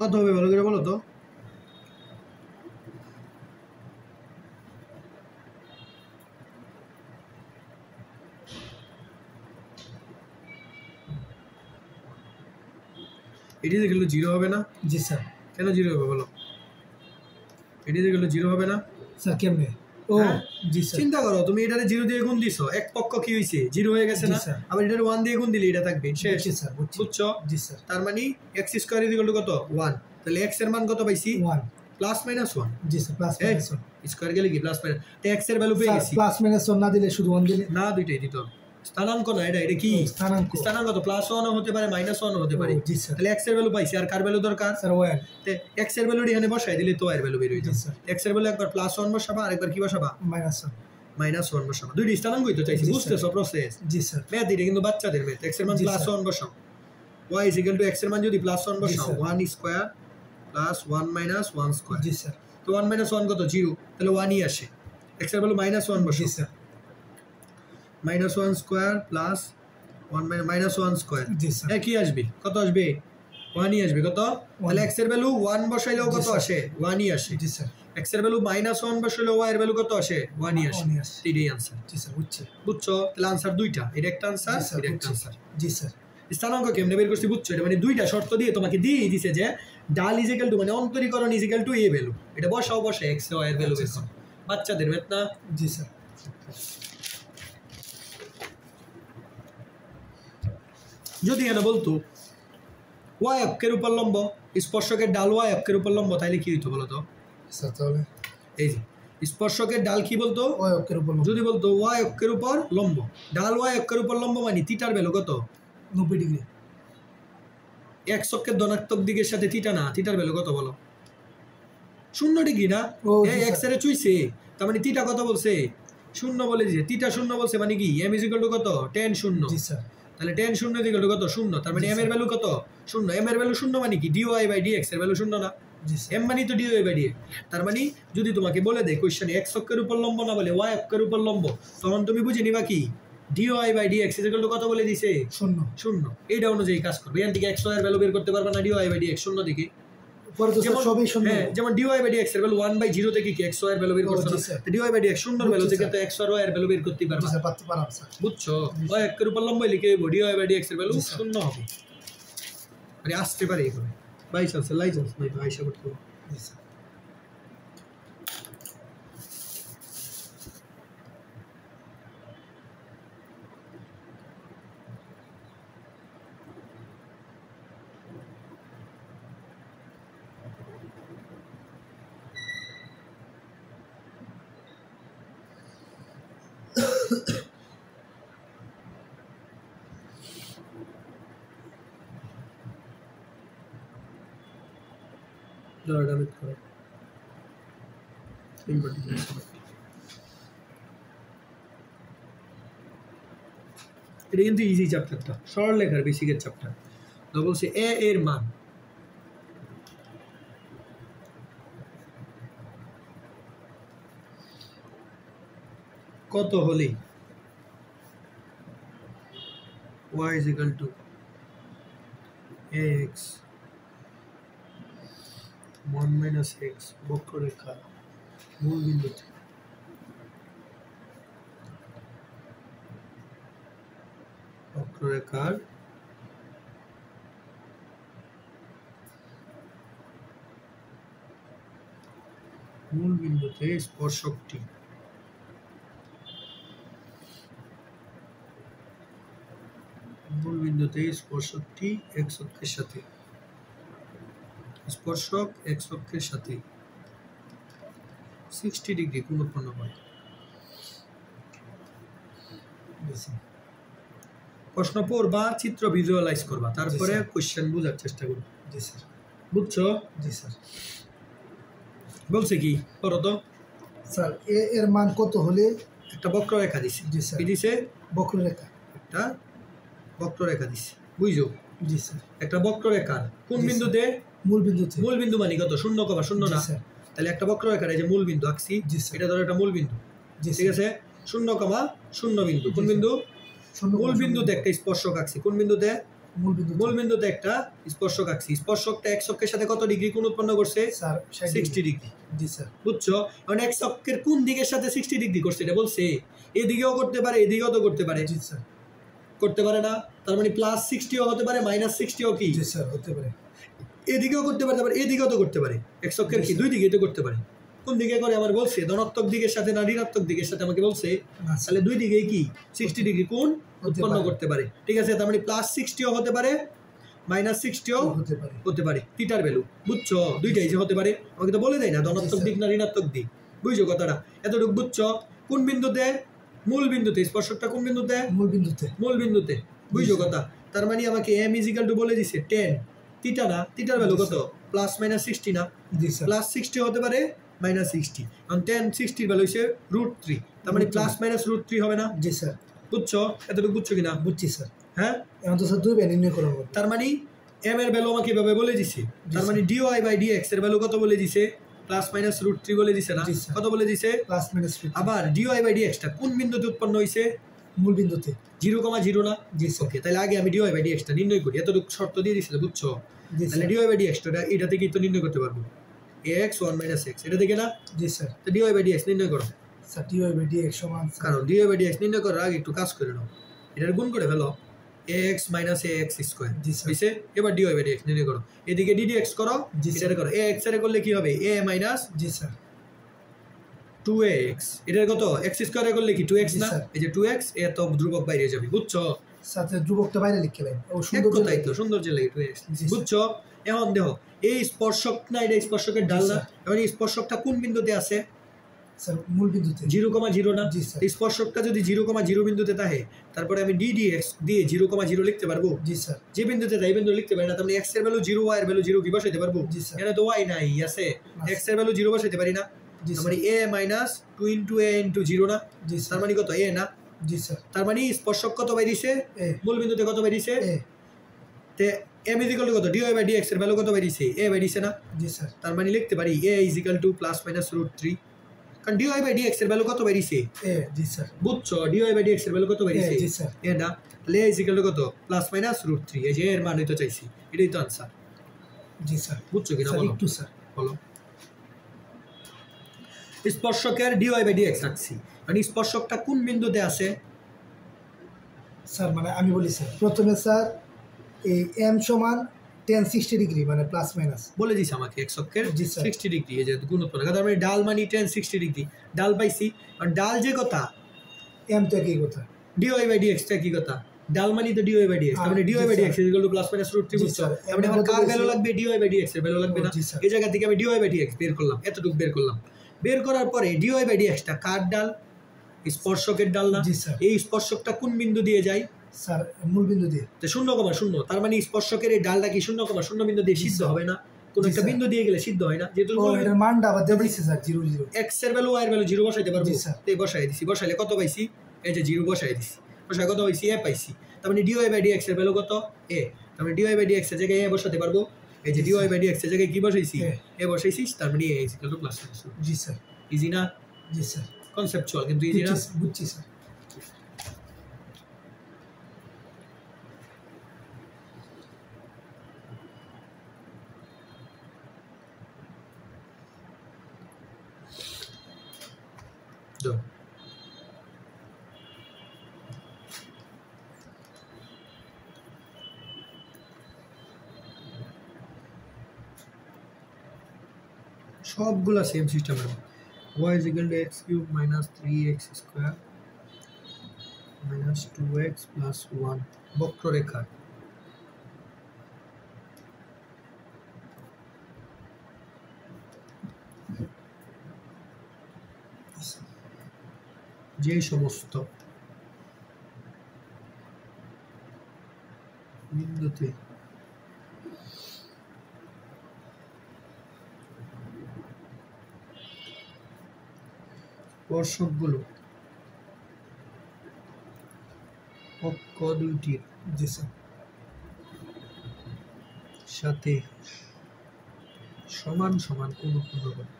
কত হবে ভালো করে বলো তো এটি ইজিক্যাল টু 0 হবে না জি স্যার কেন 0 হবে বলো এটি ইজিক্যাল টু 0 হবে না স্যার কেমনে ও জি স্যার চিন্তা করো তুমি এটারে 0 দিয়ে গুণ দিছো এক পক্ষ কি হইছে 0 হয়ে গেছে না আবার এটারে 1 দিয়ে গুণ দিলে এটা থাকবে শেষ জি স্যার বুঝছো জি স্যার তার মানে x² ইকুয়াল টু কত 1 তাহলে x এর মান কত পাইছি 1 প্লাস মাইনাস 1 জি স্যার প্লাস মাইনাস 1 স্কয়ার গেলে কি প্লাস মাইনাস তো x এর ভ্যালু পেয়ে গেছি প্লাস মাইনাস 1 না দিলে শুধু 1 দিলে না দুইটাই দিতে হবে স্থানাঙ্ক না এটা কি স্থানাঙ্ক তো প্লাস 1 ও হতে পারে মাইনাস 1 ও হতে পারে জি স্যার তাহলে x এর ভ্যালু পাইছি আর কার ভ্যালু দরকার স্যার 1 তে x এর ভ্যালু এখানে বসাই দিলে তো এর ভ্যালু বের হয়ে যাবে স্যার x এর ভ্যালু একবার প্লাস 1 বসাবা আর একবার কি বসাবা মাইনাস 1 -1 বসাবা দুইটি স্থানাঙ্কই তো চাইছি বুঝতেছো প্রসেস জি স্যার ম্যাথ এটা কিন্তু বাচ্চাদের ম্যাথ x এর মান প্লাস 1 বসাও y = x এর মান যদি প্লাস 1 বসাও 1 স্কয়ার প্লাস 1 - 1 স্কয়ার জি স্যার তো 1 - 1 কত 0 তাহলে 1 ই আসে x এর ভ্যালু -1 বসাও জি স্যার -1 স্কয়ার প্লাস 1 -1 স্কয়ার জি স্যার কি আসবে কত আসবে 1 ই আসবে কত তাহলে x এর ভ্যালু 1 বসাইলেও কত আসে 1 ই আসে জি স্যার x এর ভ্যালু -1 বসাইলেও y এর ভ্যালু কত আসে 1 ই আসে এটাই आंसर জি স্যার বুঝছো তাহলে आंसर দুইটা এটা একটা आंसर এটা একটা आंसर জি স্যার স্থানাঙ্ক কেমনে বের করছি বুঝছো এটা মানে দুইটা শর্ত দিয়ে তোমাকে দিয়ে দিছে যে ডাল ইজিক্যাল টু মানে অন্তরীকরণ ইজিক্যাল টু এ ভ্যালু এটা বসাও বসে x ও y এর ভ্যালু বের করো বাচ্চাদের ম্যাথ না জি স্যার যদি এনে বলতো y অক্ষের উপর লম্ব স্পর্শকের ডাল y অক্ষের উপর লম্ব তাহলে কি হইতো বলো তো স্যার তাহলে এই যে স্পর্শকের ডাল কি বলতো y অক্ষের উপর যদি বলতো y অক্ষের উপর লম্ব ডাল y অক্ষের উপর লম্ব মানে থিটার ভ্যালু কত 90 ডিগ্রি x অক্ষের ধনাত্মক দিকের সাথে থিটা না থিটার ভ্যালু কত বলো 0 ডিগ্রি না এই x এর চুইছে তার মানে থিটা কত বলছে 0 বলে দিয়েছে থিটা 0 বলছে মানে কি m = কত tan 0 জি স্যার তাহলে tan 0 = কত 0 তার মানে m এর ভ্যালু কত 0 m এর ভ্যালু 0 মানে কি dy/dx এর ভ্যালু 0 না জি স্যার m মানে তো dy/dx তার মানে যদি তোমাকে বলে দেয় কোশ্চেনে x অক্ষের উপর লম্ব না বলে y অক্ষের উপর লম্ব তখন তুমি বুঝে নিবা কি dy/dx কত বলে দিছে 0 এইটা অনুযায়ী কাজ করবে এখান থেকে x y এর ভ্যালু বের করতে পারবে না dy/dx 0 দিকে পরে তো স্যার সবই 0 হ্যাঁ যেমন dy/dx এর ভ্যালু 1/0 থেকে কি x y এর ভ্যালু বের করতে না তো dy/dx 0 এর ভ্যালু থেকে তো x আর y এর ভ্যালু বের করতে পারবে জি স্যার পারতে পারলাম স্যার বুঝছো y অক্ষের উপর লম্ব লিখে dy/dx এর ভ্যালু 0 হবে আরে আসতে পারে এখানে বাই চান্স লাইসেন্স নাই তো আইসা করতে জি স্যার ডামিট করো এটা কিন্তু ইজি চ্যাপ্টারটা সরল লেখার বেসিকের চ্যাপ্টার তো বলছে এ এর মান কত হলে y is equal to x 1 minus x বক্ররেখা মূল বিন্দুতে বক্ররেখার মূল বিন্দুতে স্পর্শকটি x অক্ষের সাথে স্পর্শক x অক্ষের সাথে 60 ডিগ্রি কোণ উৎপন্ন করে। প্রশ্ন পড়বা, চিত্র ভিজুয়ালাইজ করবা, তারপরে কোশ্চেন বোঝার চেষ্টা করবা। জি স্যার। বুঝছো? জি স্যার। বলছে কি পড়ো তো। স্যার এ এর মান কত হলে একটা বক্ররেখা দিছে। জি স্যার। কি দিছে? বক্ররেখা। একটা বক্ররেখা দিছে, বুঝছো? জি স্যার। একটা বক্ররেখার কোন বিন্দুতে? মূল বিন্দুতে। মূল বিন্দু মানে কত? 0,0 না? তাহলে একটা বক্ররেখার এই যে মূল বিন্দু আঁকছি, এটা ধরো একটা মূল বিন্দু, ঠিক আছে? 0,0 বিন্দু। কোন বিন্দু? মূল বিন্দুতে একটা স্পর্শক আঁকছি। কোন বিন্দুতে? মূল বিন্দুতে একটা স্পর্শক আঁকছি। স্পর্শকটা x অক্ষের সাথে কত ডিগ্রি কোণ উৎপন্ন করছে? Sir 60 degree. জি স্যার। বুঝছো? কারণ x অক্ষের কোন দিকের সাথে 60 ডিগ্রি করছে এটা বলছে। এদিকেও করতে পারে, এদিকেও তো করতে পারে। জি স্যার। করতে পারে না? তার মানে +60ও হতে পারে, -60ও কি? জি স্যার হতে পারে। এদিকেও করতে পারে, তারপর এদিকেও তো করতে পারে। x অক্ষের কি দুই দিকেই তো করতে পারে। কোন দিকে করে আমার বলছে? ধনাত্মক দিকের সাথে না ঋণাত্মক দিকের সাথে আমাকে বলছে। তাহলে দুই দিকেই কি 60 ডিগ্রি কোণ উৎপন্ন করতে পারে, ঠিক আছে? তার মানে +60ও হতে পারে, -60ও হতে পারে। থিটার ভ্যালু বুঝছো? দুইটাই যে হতে পারে, আমাকে তো বলে দেয় না ধনাত্মক দিক না ঋণাত্মক দিক। বুঝছো কথাটা? এতটুকু বুঝছো? কোন বিন্দুতে? মূল বিন্দুতে। স্পর্শকটা কোন বিন্দুতে? মূল বিন্দুতে। বুঝছো কথা? তার মানে আমাকে m = বলে দিছে 10 থিটা না? থিটার ভ্যালু কত? +-60 না? জি স্যার। +60 হতে পারে, -60। কারণ 10 60 এর ভ্যালু হচ্ছে √3, তার মানে +-√3 হবে না? জি স্যার। বুঝছো? এতটুকু বুঝছো কিনা? বুঝছি স্যার। হ্যাঁ, এখন তো স্যার দুই ভ্যালু নির্ণয় করা হবে। তার মানে m এর ভ্যালু আমাকে এভাবে বলে দিছে। তার মানে dy/dx এর ভ্যালু কত বলে দিছে? +-√3 বলে দিছে না? কত বলে দিছে? +-3। আবার dy/dx টা কোন বিন্দুতে উৎপন্ন হইছে? মূল বিন্দুতে। 0,0 না? জি স্যার। ওকে, তাহলে আগে আমি dy/dx টা নির্ণয় করি। এতটুকু শর্ত দিয়ে দিছিল, বুঝছো? তাহলে dy/dx টা এটা থেকে তো নির্ণয় করতে পারবো। ax 1 - x এটা থেকে না? জি স্যার। তো dy/dx নির্ণয় করো। স্যার dy/dx সমান, কারণ dy/dx নির্ণয় করার আগে একটু কাজ করে নাও, এটার গুণ করে ফেলো। ax - ax²। জি স্যার। বুঝছে? এবার dy/dx নির্ণয় করো। এদিকে ddx করো, এটা করো। ax এর করলে কি হবে? a - G sir 2ax। এটার কত? x² এর করলে কি 2x না? এই যে 2x এত ধ্রুবক বাইরে যাবে, বুঝছো? সাথে ধ্রুবকটা বাইরে লিখে দেন। ও সুন্দর কথাই তো, সৌন্দর্য লাগে 2x। বুঝছো? এখন দেখো এই স্পর্শক না, এটা স্পর্শকের ডাল না? এখন এই স্পর্শকটা কোন বিন্দুতে আছে? স্যার মূল বিন্দুতে। 0,0 না? জি স্যার। স্পর্শকটা যদি 0,0 বিন্দুতে থাকে, তারপরে আমি ddx দিয়ে 0,0 লিখতে পারবো। জি স্যার। যে বিন্দুতে তাই বিন্দু লিখতে পারি না, তার মানে x এর ভ্যালু 0, y এর ভ্যালু 0 কি বসাইতে পারবো? জি স্যার। এখানে তো y নাই, আছে। x এর ভ্যালু 0 বসাইতে পারি না? তার মানে a - 2 * a * 0 না? জি তার মানে কত? a না? জি স্যার। তার মানে স্পর্শক কত বাইরিছে? মূল বিন্দুতে কত বাইরিছে? তে m = কত? dy/dx এর ভ্যালু কত বাইরিছে? a বাইরিছে না? জি স্যার। তার মানে লিখতে পারি a = +-√3। কারণ dy/dx এর ভ্যালু কত বাইরিছে? a। G sir. বুঝছো? dy/dx এর ভ্যালু কত বাইরিছে? জি স্যার। a না? তাহলে a = কত? +-√3। এই যে এর মান হইতো চাইছি, এটাই তো आंसर। জি স্যার। বুঝছো কিনা বলো? একটু স্যার বলো। স্পর্শকের dy/dx রাখছি, মানে স্পর্শকটা কোন বিন্দুতে আছে? স্যার মানে আমি বলি স্যার, প্রথমে স্যার এই m = 10 60 ডিগ্রি মানে প্লাস বলে দিছে আমাকে x অক্ষের 60 ডিগ্রি, এই যে গুণ উৎপন্ন। তার মানে ডাল মানে 10 60 ডিগ্রি, ডাল পাইছি। আর ডাল যে কথা, m তো একই কথা, dy/dx টা কি কথা? ডাল মানে তো dy/dx, তার মানে dy/dx +-√3। বুঝছো? মানে আমার কার ভ্যালু লাগবে? dy/dx এর ভ্যালু লাগবে না? এই জায়গা থেকে আমি dy/dx বের করলাম, এতটুকু বের করলাম। বের করার পরে dy/dx টা কার ডাল? স্পর্শকের ডাল না? এই স্পর্শকটা কোন বিন্দু দিয়ে যায়? স্যার মূল বিন্দু দিয়ে। তো 0,0, তার মানে স্পর্শকের এই ডালটা কি 0,0 বিন্দু দিয়ে সিদ্ধ হবে না? কোন একটা বিন্দু দিয়ে গেলে সিদ্ধ হয় না? যেহেতু এটার মানটা আবার দিয়ে দিছে স্যার 0 0। x এর ভ্যালু y এর ভ্যালু 0 বসাইতে পারবো। এই বসাই দিছি, বসাইলে কত পাইছি? এই যে 0 বসাই দিছি, বসাই কত পাইছি? a পাইছি। তার মানে dy/dx এর ভ্যালু কত? a। তার মানে dy/dx এর জায়গায় a বসাতে পারবো। এই যে dy/dx এর জায়গায় কি বসাইছি? a বসাইছি। তার মানে a = +-। G sir. ইজি না? জি স্যার। কনসেপচুয়াল কিন্তু ইজি না। বুঝছি স্যার। সবগুলা সেম সিস্টেমের y is equal to x cube minus 3x square minus 2x plus 1 বক্ররেখা যে সমস্ত বিন্দুতে স্পর্শকগুলো অক্ষ দুইটির সাথে সমান সমান কোণ উৎপন্ন করে।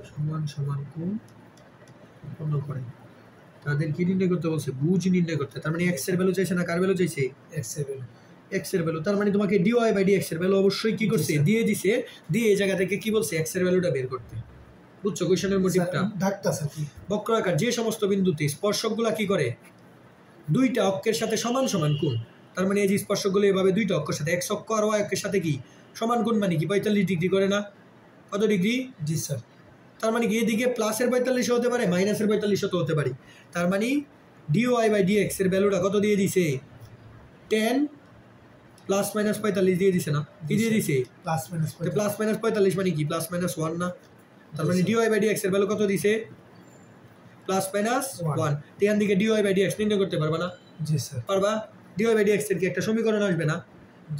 সমান সমান কোণ উৎপন্ন করে তাদের কি নির্ণয় করতে বলছে? বুঝ নির্ণয় করতে। তার মানে এক্স এর ভ্যালু চাইছে না কার ভ্যালু চাইছে? এক্স এর ভ্যালু। এক্স এর ভ্যালু তার মানে তোমাকে ডিওয়াই বাই ডিএক্স এর ভ্যালু অবশ্যই কি করছে? দিয়ে দিছে। দিয়ে এই জায়গা থেকে কি বলছে? এক্স এর ভ্যালুটা বের করতে। বুঝছো কোশ্চেনের মোটিভটা? ডাকতাছে কি বক্রাকার যে সমস্ত বিন্দুতে স্পর্শকগুলা কি করে? দুইটা অক্ষের সাথে সমান সমান কোণ। তার মানে এই যে স্পর্শকগুলো এভাবে দুইটা অক্ষের সাথে এক্স অক্ষ আর ওয়াই অক্ষের সাথে কি সমান কোণ মানে কি 45 ডিগ্রি করে না? কত ডিগ্রি? জি স্যার। তার মানে কি এদিকে প্লাসের 45 হতে পারে, মাইনাসের 45 হতে পারে। তার মানে ডিওয়াই বাই ডিএক্স এর ভ্যালুটা কত দিয়ে দিছে? 10 প্লাস মাইনাস 45 দিয়ে দিছে না? কি দিয়ে দিছে? প্লাস মাইনাস 45 মানে কি প্লাস মাইনাস 1 না? তার মানে ডিওয়াই বাই ডিএক্স এর ভ্যালু কত দিছে? Plus minus 1। এখান থেকে ডিওয়াই বাই ডিএক্স নির্ণয় করতে পারবা না? জি স্যার। পারবা? ডিওয়াই বাই ডিএক্স এর কি একটা সমীকরণ আসবে না?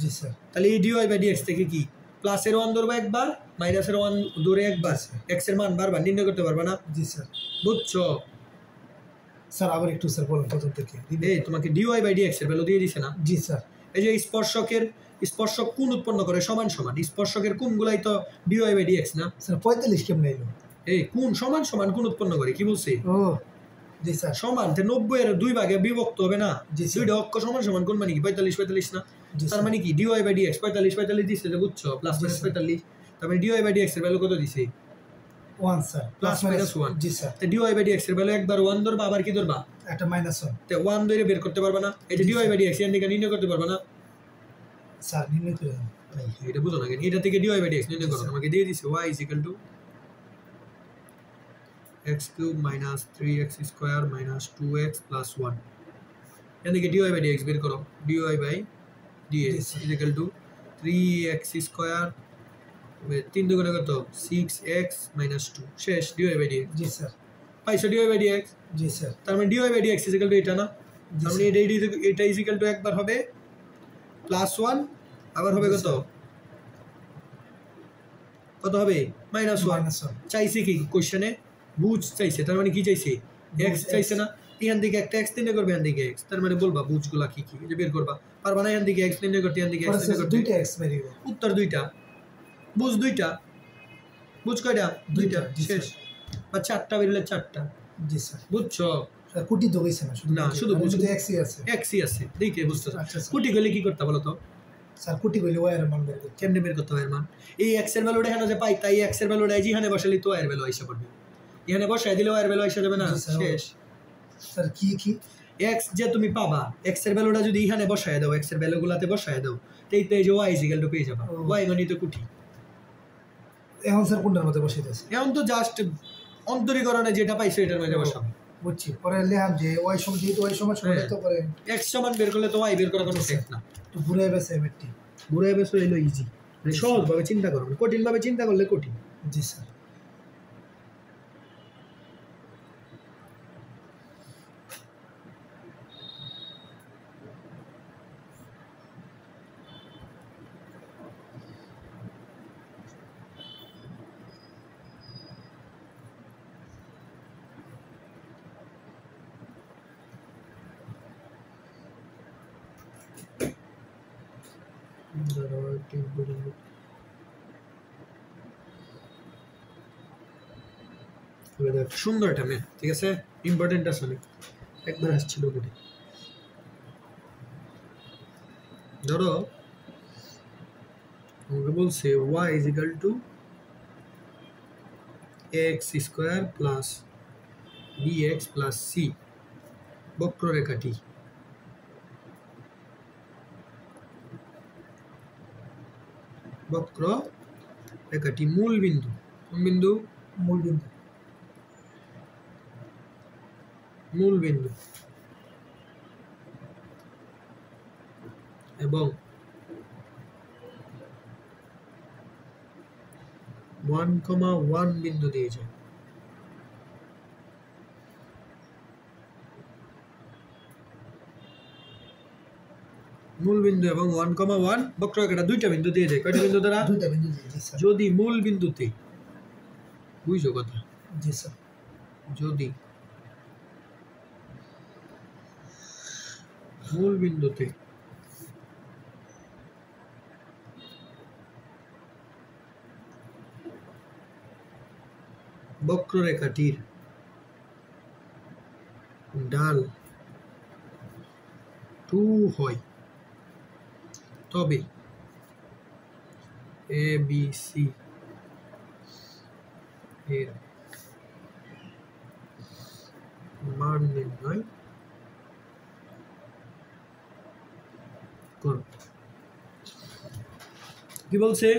জি স্যার। তাহলে এই ডিওয়াই বাই ডিএক্স থেকে কি প্লাসের 1 ধরবা একবার, মাইনাসের 1 ধরে একবার, এক্স এর মান বারবার নির্ণয় করতে পারবা না? জি স্যার। বুঝছো? স্যার আবার একটু স্যার বলুন প্রথম থেকে। এই তোমাকে ডিওয়াই বাই ডিএক্স এর ভ্যালু দিয়ে দিছে না? জি স্যার। এই যে স্পর্শক কোণ উৎপন্ন করে সমান সমান, স্পর্শকের কোণগুলাই তো ডিওয়াই বাই ডিএক্স না? স্যার 45 কেমনে এলো? এই কোণ সমান সমান কোণ উৎপন্ন করে কি বলছে? ও জি স্যার। সমান 90 এর দুই ভাগে বিভক্ত হবে না? দুইটা অক্ষ সমান সমান কোণ মানে কি 45 না? তার মানে কি ডিওয়াই বাই ডিএক্স 45 দিছে, বুঝছো? Plus minus 45। তার মানে ডিওয়াই বাই ডিএক্স এর ভ্যালু কত দিছে? 1 স্যার। Plus minus 1। জি স্যার। তো ডিওয়াই বাই ডিএক্স এর ভ্যালু একবার 1 ধরবা, আবার কি ধরবা? একটা মাইনাস 1। তো 1 ধরে বের করতে পারবা না? এই যে ডিওয়াই বাই ডিএক্স এর থেকে নির্ণয় করতে পারবা না? স্যার নির্ণয় করে দেন। এটা বুঝো না কেন? এটা থেকে ডিওয়াই বাই ডিএক্স নির্ণয় করো। তোমাকে দিয়ে দিছে y = x cube minus 3x square minus 2x plus 1। এদিকে dy by dx বের করো। dy by dx = 3x square 3 দুগুণে কত? 6x minus 2 শেষ dy by dx। G sir. পাইছো dy by dx? G sir. তার মানে dy by dx = এটা না? তার মানে এটা = একবার হবে +1, আবার হবে কত? কত হবে? -1। চাইছে কি কোশ্চেনে? বুঝ চাইছে। তার মানে কি চাইছে? x চাইছে না? এখান থেকে একটা x নির্ণয় করবে, এখান থেকে x। তার মানে বলবা বুঝগুলা কি কি যে বের করবা। পারবা না এখান থেকে x নির্ণয় করতে, এখান থেকে x নির্ণয় করতে? দুইটা x বেরিয়ে গেল। উত্তর দুইটা। বুঝ দুইটা। বুঝ কয়টা? দুইটা। শেষ। বা চারটা বেরলে চারটা। জি স্যার। বুঝছো? স্যার কুটি তো হইছে না, শুধু না শুধু বুঝ x ই আছে। x ই আছে। দেখে বুঝছো? আচ্ছা কুটি গেলে কি করতে বলো তো? স্যার কুটি গেলে y এর মান বের করতে। কেমনে বের করতে হয় এর মান? এই x এর ভ্যালুটা এখানে যে পাই, তাই x এর ভ্যালুটা এই যেখানে বসালে তো y এর ভ্যালু আইসা পড়বে। এখানে বসায় দিলে y এর ভ্যালু আইসা যাবে না? শেষ। স্যার কি x যে তুমি পাবা, x এর ভ্যালুটা যদি এখানে বসায় দাও, x এর ভ্যালুগুলাতে বসায় দাও, তাই তো এই যে y = পেয়ে যাবা। y মানে তো কুটি। এখন স্যার কোনটার মধ্যে বসাইতেছে? এখন তো জাস্ট অন্তরীকরণে যেটা পাইছো এটার মধ্যে বসাবো। বুঝছি। পরে লিখলাম যে y সমান, যেহেতু y সমান তো পরে x সমান বের করলে তো y বের করা কোনো শেখ না। তো ঘুরে বেসে এমটি। ঘুরে বেসে হলো ইজি। মানে সহজভাবে চিন্তা করো, কঠিনভাবে চিন্তা করলে কঠিন। জি স্যার। সুন্দর এটা ম্যাথ, ঠিক আছে, ইম্পর্টেন্ট আসলে একবার আসছিল বলে। ধরো আমাকে বলছে y is equal to x square plus bx plus c, বক্ররেখাটি মূল বিন্দু, কোন বিন্দু? মূল বিন্দু এবং 1,1 বিন্দু দিয়ে যায়। মূল বিন্দু এবং 1,1 বক্ররেখাটা দুইটা বিন্দু দিয়ে যায়। কয়টা বিন্দু দ্বারা? দুইটা বিন্দু দিয়ে জি স্যার। যদি মূল বিন্দুতে, বুঝছো কথা? জি স্যার। যদি মূল বিন্দুতে বক্ররেখাটির ঢাল 2 হয়, তবে এ বি সি এর মান নির্ণয় করো। কি বলছে?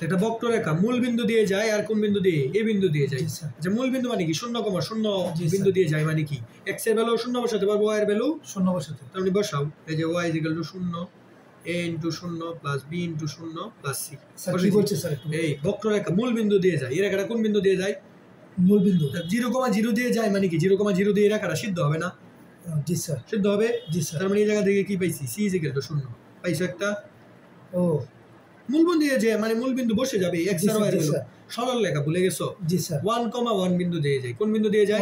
একটা বক্ররেখা মূল বিন্দু দিয়ে যায় আর কোন বিন্দু দিয়ে? এ বিন্দু দিয়ে যায়। যে মূল বিন্দু মানে কি? 0,0 বিন্দু দিয়ে যায় মানে কি? x এর ভ্যালু 0 বসাতে পারবো, y এর ভ্যালু 0 বসাতে। তার মানে বসাও, এই যে y = 0, a * 0 + b * 0 + c। Sir কি বলছে স্যার? এই বক্ররেখা মূল বিন্দু দিয়ে যায়। এই রেখাটা কোন বিন্দু দিয়ে যায়? মূল বিন্দু। 0,0 দিয়ে যায় মানে কি? 0,0 দিয়ে রেখাটা সিদ্ধ হবে না? জি স্যার। সিদ্ধ হবে। জি স্যার। তার মানে এই জায়গা থেকে কি পাইছি? c = 0 পাইছো একটা। ও মূল বিন্দু দিয়ে যায় মানে মূল বিন্দু বসে যাবে, x আর y এর ভ্যালু সরল লেখা ভুলে গেছো? জি স্যার। 1,1 বিন্দু দিয়ে যায়। কোন বিন্দু দিয়ে যায়?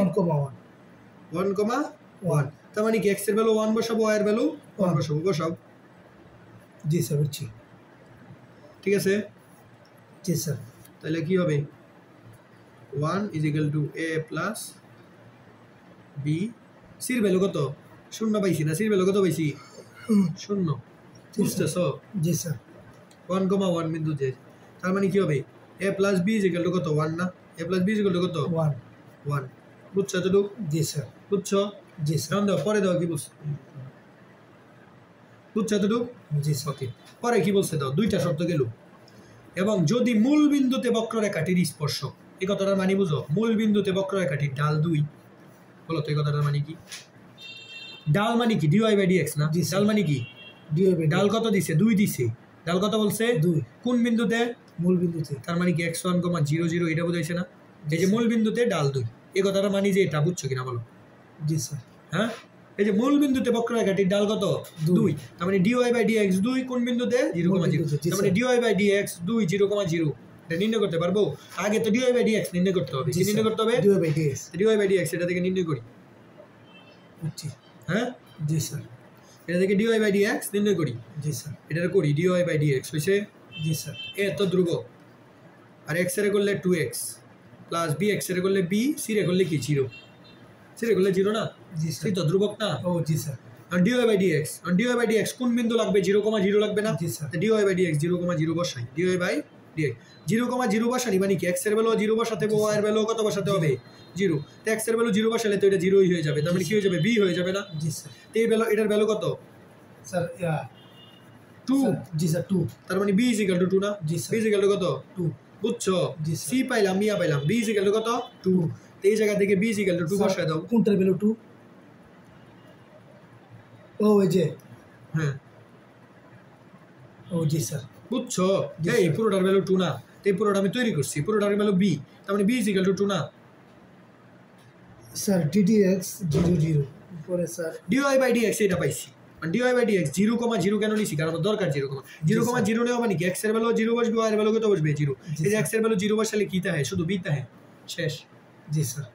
1,1। তার মানে কি x এর ভ্যালু 1 বসাবো, y এর ভ্যালু 1 বসাবো। বসাও। জি স্যার বুঝছি। ঠিক আছে? জি স্যার। তাহলে কি হবে? 1 = a + b। c এর ভ্যালু কত? 0 পাইছি না? c এর ভ্যালু কত পাইছি? 0। বুঝতেছো? জি স্যার। 1,1 বিন্দু দিয়ে, তার মানে কি হবে? a + b = কত? 1 না? a + b = কত? 1। বুঝছো এতটুকু? জি স্যার। বুঝছো? জি স্যার। এখন দাও, পরে দাও কি বলছো? বুঝছো এতটুকু? জি স্যার। ওকে, পরে কি বলছে দাও? দুইটা শর্ত গেল। এবং যদি মূল বিন্দুতে বক্ররেখাটির স্পর্শক, এই কথাটার মানে বুঝো? মূল বিন্দুতে বক্ররেখাটির ঢাল 2। বলো তো এই কথাটার মানে কি? ঢাল মানে কি? dy/dx না? ঢাল মানে কি? ঢাল কত দিছে? 2 দিছে। ঢাল কত বলছে? 2। কোন বিন্দুতে? মূল বিন্দুতে। তার মানে কি x1, 0, 0 এটা বোঝাইছে না? এই যে মূল বিন্দুতে ঢাল 2, এই কথাটা মানে যে এটা, বুঝছো কিনা বলো? জি স্যার। হ্যাঁ, এই যে মূল বিন্দুতে বক্ররেখাটির ঢাল কত? 2। তার মানে dy/dx 2 কোন বিন্দুতে? 0,0। তার মানে dy/dx 2 0,0 এটা নির্ণয় করতে পারবো? আগে তো dy/dx নির্ণয় করতে হবে। কি নির্ণয় করতে হবে? dy/dx এটা থেকে নির্ণয় করি। বুঝছি। হ্যাঁ জি স্যার। এটা থেকে dy/dx নির্ণয় করি। জি স্যার। এটা করি dy/dx হইছে। জি স্যার। a তো ধ্রুবক, আর x এর করলে 2x প্লাস bx এর করলে b, c এর করলে কি? 0। c এর করলে 0 না? জি সেই তো ধ্রুবক না? ও জি স্যার। আর dy/dx কোন বিন্দু লাগবে? 0,0 লাগবে না? জি স্যার। dy/dx 0,0 বসাই। dy/dx 0,0 বসানি মানে কি? x এর ভ্যালু 0 বসাতে হবে, y এর ভ্যালু কত বসাতে হবে? 0। তো x এর ভ্যালু 0 বসালে তো এটা 0ই হয়ে যাবে। তার মানে কি হয়ে যাবে? b হয়ে যাবে না? জি স্যার। তো এই ভ্যালু, এটার ভ্যালু কত? স্যার 2। জি স্যার 2। তার মানে b = 2 না? জি স্যার। b = কত? 2। বুঝছো? c পাইলাম, মিয়া পাইলাম, b = কত? 2। তো এই জায়গা থেকে b = 2 বসায় দাও। কোনটার ভ্যালু 2? ও এই যে। হ্যাঁ। ও জি স্যার। বুঝছো? এই পুরোটার ভ্যালু 2 না? এই পুরোটা আমি তৈরি করছি, পুরোটার ভ্যালু b। তার মানে b = 2 না? স্যার ddx 0,0 পরে স্যার dy/dx এটা পাইছি। মানে dy/dx 0,0 কেন নিছি? কারণ আমার দরকার 0,0 নেওয়া মানে কি? x এর ভ্যালু 0 বসবে, y এর ভ্যালু কত বসবে? 0। এই যে x এর ভ্যালু 0 বসালে কি থাকে? শুধু b থাকে। শেষ। জি স্যার।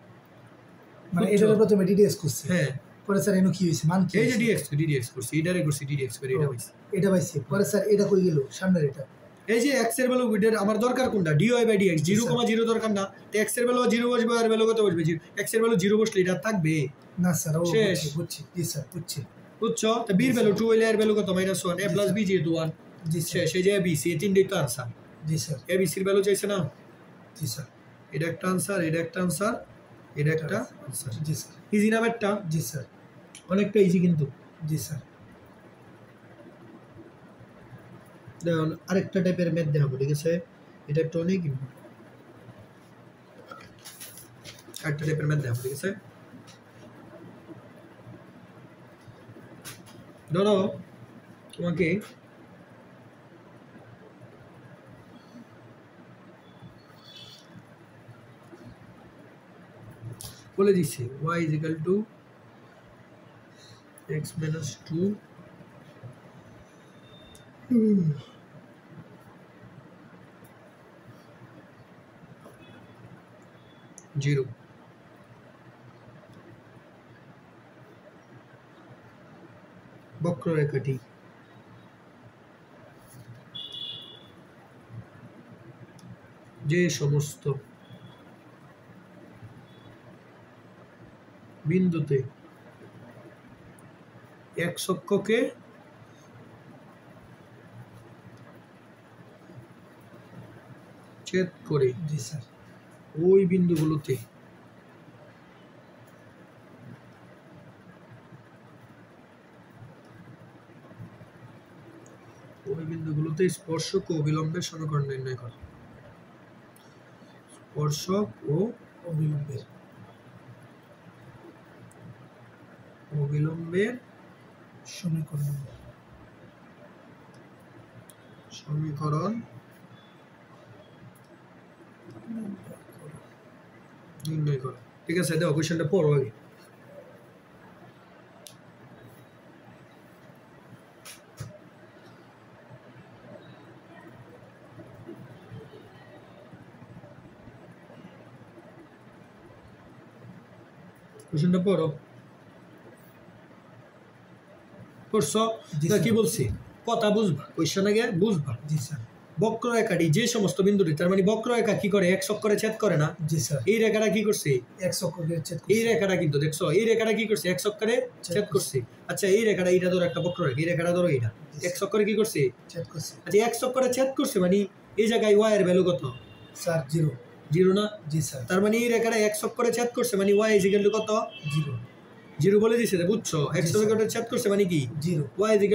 মানে এটা প্রথমে ddx করছি। হ্যাঁ, পরে স্যার এনো কি হইছে মান কি এই যে ডিডিএক্স করছি এটারে করছি ডিডিএক্স করে এটা হইছে এটা পাইছি পরে স্যার এটা কই গেল সামনের এটা এই যে x এর ভ্যালু এর আমার দরকার কোনটা dy/dx 0,0 দরকার না তো x এর ভ্যালু 0 বসবে আর ভ্যালু কত বসবে x এর ভ্যালু 0 বসলে এটা থাকবে না স্যার ও বুঝছি জি স্যার বুঝছি বুঝছো তো b এর ভ্যালু 2 হইলে এর ভ্যালু কত -1 a + b যেহেতু 1 জি স্যার সেই যে b c তিনটেই তো answer G sir a b c এর ভ্যালু চাইছে না জি স্যার এটা একটা আনসার এটা একটা আনসার এটা একটা আনসার জি স্যার ইজি না একটা জি স্যার অনেকটা ইজি কিন্তু জি স্যার দেখুন আরেকটা টাইপের ম্যাথ দেখাবো ঠিক আছে এটা একটু অনেক আরেকটা টাইপের ম্যাথ দেখাবো ঠিক আছে ধরো তোমাকে বলে দিচ্ছি y = x - 2 0 বক্ররেখাটি যে সমস্ত বিন্দুতে x অক্ষকে ছেদ করে জি স্যার ওই বিন্দুগুলোতে স্পর্শক ও অবিলম্বের সমীকরণ নির্ণয় করো স্পর্শক ও অবিলম্বের সমীকরণ নির্ণয় করো ঠিক আছে দাও কোশ্চেনটা পড়ো আগে কোশ্চেনটা পড়ো পড়ছো কি বলছি কথা বুঝবা কোশ্চেন আগে বুঝবা জি স্যার বক্ররেখাটি যে সমস্ত বিন্দুটি তার মানে বক্ররেখা কি করে x অক্ষরে ছেদ করে না জি স্যার এই রেখাটা কি করছে x অক্ষরে ছেদ এই রেখাটা কিন্তু দেখছো এই রেখাটা কি করছে x অক্ষরে ছেদ করছে আচ্ছা এই রেখাটা এটা ধরো একটা বক্ররেখা এই রেখাটা ধরো এটা x অক্ষরে কি করছে ছেদ করছে আচ্ছা x অক্ষরে ছেদ করছে মানে এই জায়গায় y এর ভ্যালু কত স্যার 0 না জি স্যার তার মানে এই রেখাটা x অক্ষরে ছেদ করছে মানে y কত 0 বলে দিছে বুঝছো x অক্ষরে ছেদ করছে মানে কি 0 y 0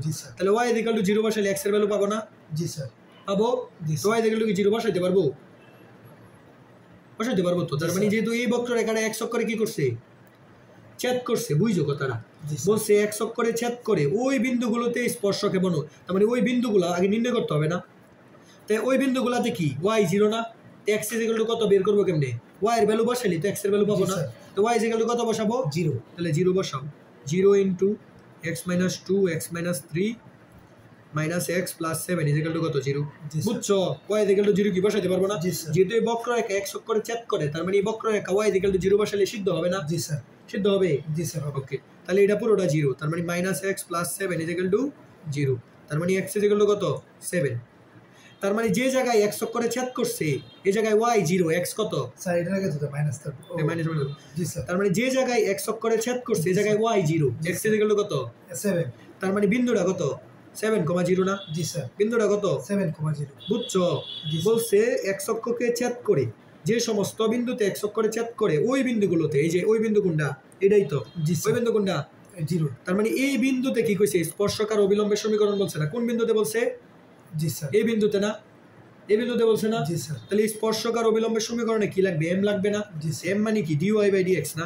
জি স্যার তাহলে y 0 বসালে x এর ভ্যালু পাবো না জি স্যার পাবো তো y কি 0 বসাইতে পারবো তো তার মানে যেহেতু এই বক্ররেখাটা x অক্ষরে কি করছে ছেদ করছে বুঝছো কথাটা বলছে x অক্ষরে ছেদ করে ওই বিন্দুগুলোতে স্পর্শকে বনো তার মানে ওই বিন্দুগুলো আগে নির্ণয় করতে হবে না তাই ওই বিন্দুগুলোতে কি y 0 না x কত বের করবো কেমনে y এর ভ্যালু বসাইলি তো x এর ভ্যালু পাবো না তো y কত বসাবো 0 তাহলে 0 বসাও 0 * x - 2 x - 3 - x + 7 কত 0 বুঝছো y 0 কি বসাইতে পারবো না যেহেতু এই বক্ররেখা x অক্ষরে ছেদ করে তার মানে এই বক্ররেখা y 0 বসালে সিদ্ধ হবে না জি স্যার সিদ্ধ হবে জি স্যার ওকে তাহলে এটা পুরোটা 0 তার মানে -x + 7 0 তার মানে x কত 7 তার মানে যে জায়গায় x অক্ষরে ছেদ করছে এই জায়গায় y 0 x কত স্যার এটা আগে তো মাইনাস জি স্যার তার মানে যে জায়গায় x অক্ষরে ছেদ করছে এই জায়গায় y 0 x কত 7 তার মানে বিন্দুটা কত 7,0 না জি স্যার বিন্দুটা কত 7,0 বুঝছো বলছে x অক্ষকে ছেদ করে যে সমস্ত বিন্দুতে x অক্ষরে ছেদ করে ওই বিন্দুগুলোতে এই যে ওই বিন্দু কোনটা এটাই তো ওই বিন্দু কোনটা 0 তার মানে এই বিন্দুতে কি কইছে স্পর্শক আর অবিলম্বের সমীকরণ বলছে না কোন বিন্দুতে বলছে জি স্যার এই বিন্দুতে না এই বিন্দুতে বলছে না জি স্যার তাহলে স্পর্শক আর অবিলম্বের সমীকরণে কি লাগবে m লাগবে না জি m মানে কি dy/dx না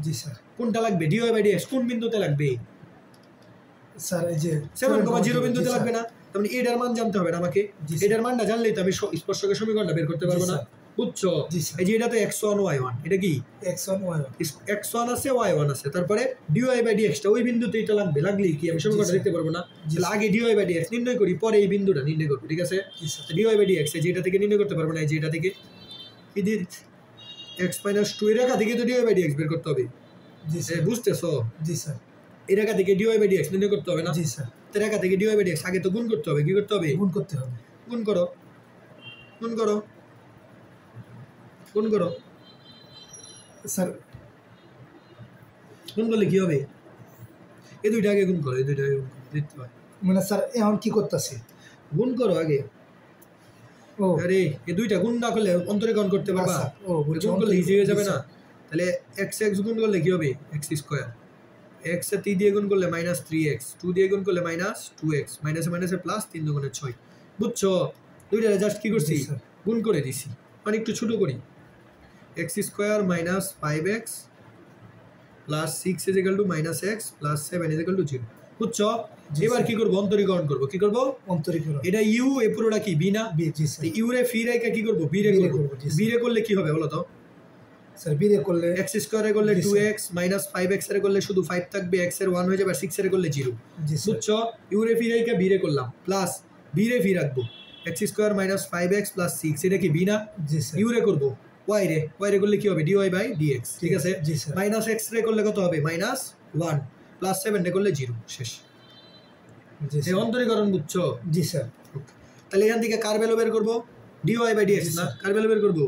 জি স্যার কোনটা লাগবে dy/dx কোন বিন্দুতে লাগবে স্যার এই যে 7,0 বিন্দুতে লাগবে না তার মানে এটার মান জানতে হবে না আমাকে এটার মানটা জানলেই তো আমি স্পর্শকের সমীকরণটা বের করতে পারবো না বুঝছো এই যে এটা তো x1 y1 এটা কি x1 y1 x1 আছে y1 আছে তারপরে dy/dx টা ওই বিন্দুতে এটা লাগলেই কি আমি সমীকরণটা লিখতে পারবো না তাহলে আগে dy/dx নির্ণয় করি পরে এই বিন্দুটা নির্ণয় করব ঠিক আছে dy/dx যেটা থেকে নির্ণয় করতে পারবো না এই যেটা থেকে কি দিয়ে x - 2 এর রেখা থেকে তো dy/dx বের করতে হবে জি স্যার বুঝতেছো? জি স্যার এই রেখা থেকে dy বাই dx নির্ণয় করতে হবে না? জি স্যার তো রেখা থেকে dy বাই dx আগে তো গুণ করতে হবে। কি করতে হবে? গুণ করতে হবে গুণ করো, গুণ করো, গুণ করো। স্যার গুণ করলে কি হবে? এই দুইটা আগে গুণ করো, এই দুইটা আগে গুণ করো, দেখতে হয়। মানে স্যার এখন কি করতেছি গুণ করো আগে। ও আরে এই দুইটা গুণ না করলে অন্তরীকরণ করতে পারবা? আচ্ছা, ও বুঝছি, গুণ করলে ইজি হয়ে যাবে জি, না? তাহলে x গুণ করলে কি হবে? x square. x এ 3 দিয়ে গুণ করলে -3x, 2 দিয়ে গুণ করলে -2x, মাইনাসে মাইনাসে প্লাস 3 দুগুণে 6। বুঝছো? দুইটা জাস্ট কি করছি? জি, স্যার। গুণ করে দিছি। মানে একটু ছোট করি। x square minus 5x plus 6 is equal two -x plus 7 is equal to 0। বুঝছো? জি, এবার স্যার। কি করব? অন্তরীকরণ করব। কি করব? অন্তরীকরণ এটা u, এ পুরোটা কি b না? বি জি স্যার তো u রে ফি রেখে কি করব? b রে B রে করব। করব, জি, b রে করলে কি হবে বলো তো? স্যার বিরে করলে x স্কয়ারে করলে জি, 2x মাইনাস 5x এর করলে শুধু 5 থাকবে, x এর 1 হয়ে যাবে, আর 6 এর করলে 0। জি স্যার বুঝছো? u রে ফি রেখে b রে করলাম, প্লাস b রে ফি রাখবো, x square minus 5x plus 6, এটা কি b না? জি স্যার u রে করব, y রে করলে কি হবে? dy by dx। ঠিক আছে? জি, স্যার। মাইনাস x রে করলে কত হবে? -1 প্লাস 7 রে করলে 0। শেষ। জি এই স্যার অন্তরীকরণ বুঝছো? জি স্যার তাহলে এখান থেকে কার ভ্যালু বের করব? dy বাই dx জি, না? স্যার। কার ভ্যালু বের করব?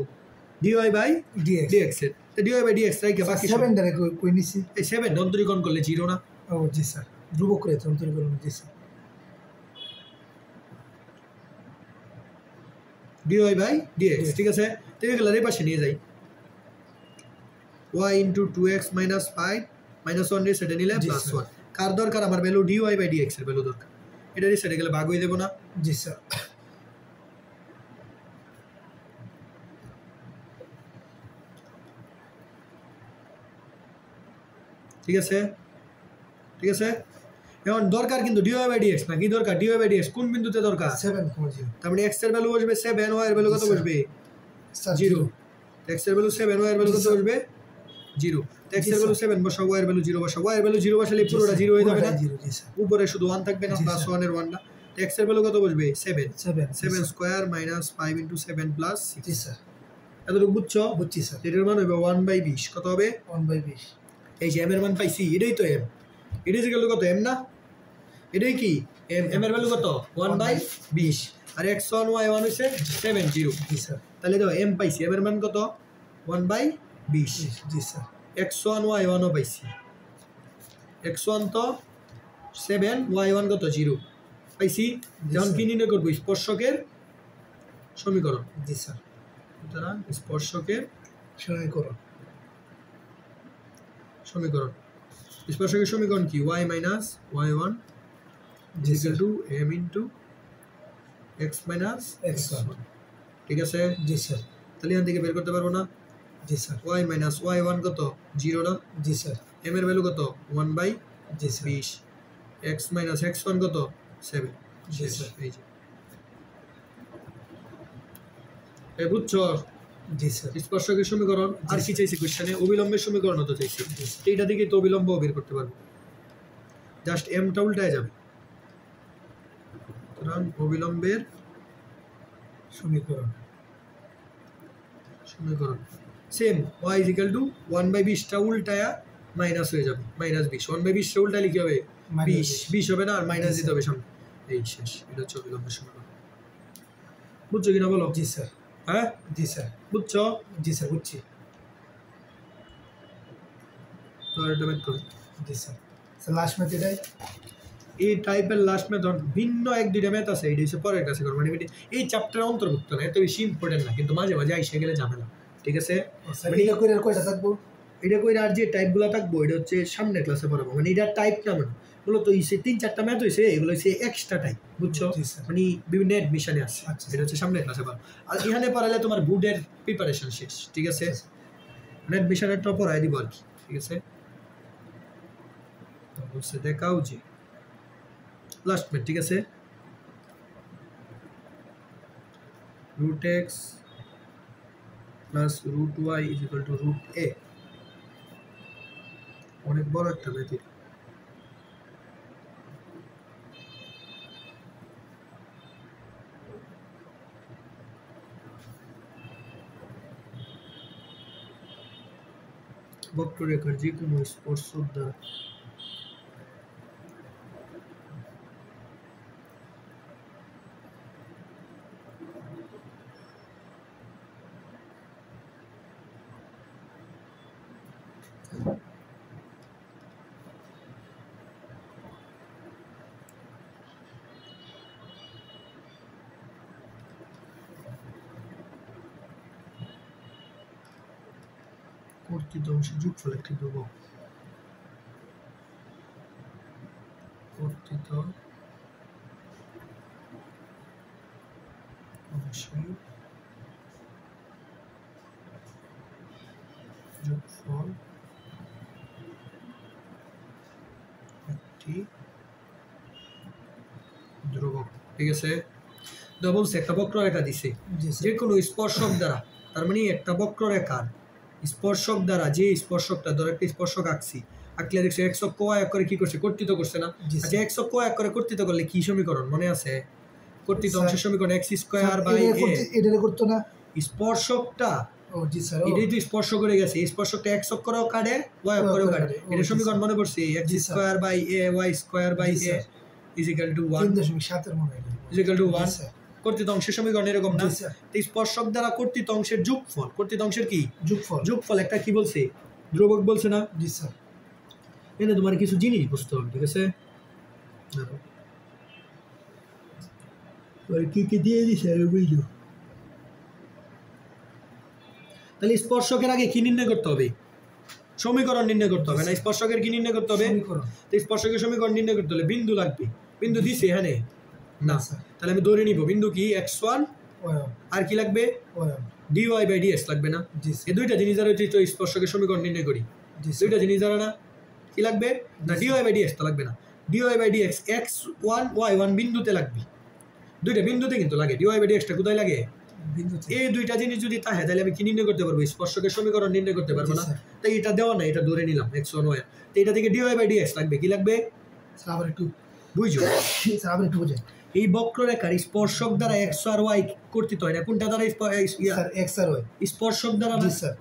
dy বাই ডিএক্স dx এর। তো dy বাই dx রাইখে বাকি সব 7 ডারে কই নিছি এই 7 অন্তরীকরণ করলে 0 না? ও জি স্যার ধ্রুবক রয়েছে অন্তরীকরণ জি স্যার dy বাই dx। ঠিক আছে? তো এগুলো এই পাশে নিয়ে যাই। y into 2x minus 5 minus 1 রে সেটা নিলে জি, প্লাস স্যার। 1। কার দরকার? আমার ভ্যালু dy বাই dx এর ভ্যালু দরকার। এটা রে সেটা গেলে ভাগ হয়ে দেব না? জি স্যার ঠিক আছে? ঠিক আছে? এখন দরকার কিন্তু dy বাই dx না, কি দরকার? dy বাই dx কোন বিন্দুতে দরকার? 7,0 তার মানে x এর ভ্যালু বসবে 7, y এর ভ্যালু কত জি, স্যার। বসবে? স্যার 0। x এর ভ্যালু 7, y এর ভ্যালু জি, কত স্যার। বসবে? 0। x জি, এর ভ্যালু স্যার। 7 বসাও, y এর ভ্যালু 0 বসাও। y এর ভ্যালু 0 বসালে পুরোটা 0 হয়ে যাবে না? 0 জি স্যার উপরে শুধু 1 থাকবে না, জি, প্লাস স্যার। 1 এর 1 না। তো x এর ভ্যালু কত বসবে? 7। 7 7 স্কয়ার মাইনাস 5 ইনটু 7 প্লাস 6। জি স্যার এতটুকু বুঝছো? বুঝছি স্যার এটার মান হবে 1/20। কত হবে? 1/20 এই যে m এর মান পাইছি, এটাই তো m। এটাই যে গেল কত? m না? এটাই কি m? m এর ভ্যালু কত? 1/20। আর x1 y1 হইছে 7 0। জি স্যার তাহলে দাও m পাইছি, m এর মান কত? 1/20। জি স্যার x1 y1 ও পাইছি। x1 তো 7, y1 কত? 0 পাইছি। যখন স্যার। কি নির্ণয় করবো? স্পর্শকের সমীকরণ। জি স্যার সুতরাং স্পর্শকের সমীকরণ সমীকরণ। স্পর্শকের সমীকরণ কি? y মাইনাস y1 জি equal sir to m into x minus x1 ঠিক আছে? জি স্যার তাহলে এখান থেকে বের করতে পারবো না? জি স্যার y মাইনাস y1 কত? 0 না? জি স্যার m এর ভ্যালু কত? 1/20। জি স্যার x মাইনাস x1 কত? 7। জি স্যার এই যে এ বুঝছো? জি স্যার স্পর্শকের সমীকরণ। আর কি চাইছি কোশ্চেনে? অবিলম্বের সমীকরণ তো চাইছি। এইটা থেকে তো অবিলম্ব বের করতে পারবো। জাস্ট এমটা উল্টায় যাবে। সুতরাং অবিলম্বের সমীকরণ সমীকরণ same y is equal two 1/20 টা উল্টায়া মাইনাস হয়ে যাবে, -20। 1/20 টা উল্টালে কি হবে? 20 হবে না? আর মাইনাস দিতে হবে সামনে। এই শেষ। এটা হচ্ছে অবিলম্বের সমীকরণ। বুঝছো কিনা বলো? জি স্যার হ্যাঁ জি স্যার বুঝছো? জি স্যার বুঝছি তো এটা বের করো। জি স্যার স্যার লাস্ট ম্যাথ এটাই এই টাইপের লাস্ট মেথড ভিন্ন এক দুইটা ম্যাথ আছে, এটা হচ্ছে পরের কাছে করবো। মানে এই চ্যাপ্টার অন্তর্ভুক্ত না, এত বেশি ইম্পর্টেন্ট না, কিন্তু মাঝে মাঝে আইসে গেলে ঝামেলা। ঠিক আছে? স্যার এটা করে আর কয়টা থাকবো এটা কই আর যে টাইপগুলো থাকবো এটা হচ্ছে সামনের ক্লাসে পড়াবো। মানে এটা টাইপ না, মানে মূলত হইছে 3-4টা ম্যাথ হয়েছে, এগুলো হচ্ছে এক্সট্রা টাইপ। বুঝছো? জি, স্যার। মানে বিভিন্ন অ্যাডমিশনে আসছে। আচ্ছা, এটা হচ্ছে সামনের ক্লাসে পড়াবো। আর এখানে পড়ালে তোমার বোর্ডের প্রিপারেশন শেষ। ঠিক আছে? আচ্ছা, মানে অ্যাডমিশনেরটা পড়াই দিব আর কি। ঠিক আছে? তো বলছে দেখাও যে লাস্ট ম্যাথ। ঠিক আছে? root x plus root y is equal to root a। অনেক বড় একটা ম্যাথ। বক্ররেখার যে কোনো স্পর্শক দ্বারা কর্তৃত অংশের যোগফল একটি ধ্রুবক। কর্তৃত অংশের যোগফল একটি ধ্রুবক। ঠিক আছে, তো বলছে একটা বক্ররেখা দিছে যে কোনো স্পর্শক দ্বারা, তার মানে একটা বক্ররেখার স্পর্শক দ্বারা, যে স্পর্শকটা ধরো একটা স্পর্শক আঁকছি, আঁকলে দেখছো এক্স অক্ষ ওয়াই অক্ষ করে কি করছে, কর্তৃত করছে না? আচ্ছা এক্স অক্ষ ওয়াই অক্ষ করে কর্তৃত করলে কি সমীকরণ মনে আছে? কর্তৃত অংশের সমীকরণ এক্স স্কয়ার বাই এ। এটা করতে না স্পর্শকটা, ও জি স্যার, এটাই তো স্পর্শ করে গেছে, এই স্পর্শকটা এক্স অক্ষরেও কাটে ওয়াই অক্ষরেও কাটে। এটা সমীকরণ মনে পড়ছে, x square by a y square by a is equal to 1 3.7 এর মনে হয় ইজ ইকুয়াল টু 1। কর্তৃত অংশের সমীকরণ এরকম না? তো স্পর্শক দ্বারা কর্তৃত অংশের যোগফল, কর্তৃত অংশের কি যোগফল, যোগফল একটা কি বলছে, ধ্রুবক বলছে না? জি স্যার। এনে তোমার কিছু জিনিস বুঝতে হবে, ঠিক আছে? কি কি দিয়ে দিছে আর বুঝলো। তাহলে স্পর্শকের আগে কি নির্ণয় করতে হবে? সমীকরণ নির্ণয় করতে হবে না? স্পর্শকের কি নির্ণয় করতে হবে? তো স্পর্শকের সমীকরণ নির্ণয় করতে হলে বিন্দু লাগবে। বিন্দু দিছে এখানে না, তাহলে আমি ধরে নিব বিন্দু কি x1 আর কি লাগবে dy বাই dx লাগবে না? এই দুইটা জিনিস দ্বারা হচ্ছে স্পর্শকের সমীকরণ নির্ণয় করি। দুইটা জিনিস দ্বারা না কি লাগবে না, dy বাই dx তো লাগবে না, dy by dx x1 y1 বিন্দুতে লাগবে। দুইটা বিন্দুতে কিন্তু লাগে, dy বাই dx টা কোথায় লাগে? বিন্দুতে। এই দুইটা জিনিস যদি থাকে তাহলে আমি কি নির্ণয় করতে পারবো? স্পর্শকের সমীকরণ নির্ণয় করতে পারবো না? তাই এটা দেওয়া না, এটা ধরে নিলাম x1 y। তো এটা থেকে dy বাই dx লাগবে, কি লাগবে আবার একটু বুঝছো? আবার একটু বুঝেন, এই বক্ররেখার স্পর্শক দ্বারা এক্স আর ওয়াই কর্তৃত হয় না, কোনটা দ্বারা? এক্স আর ওয়াই স্পর্শক দ্বারা।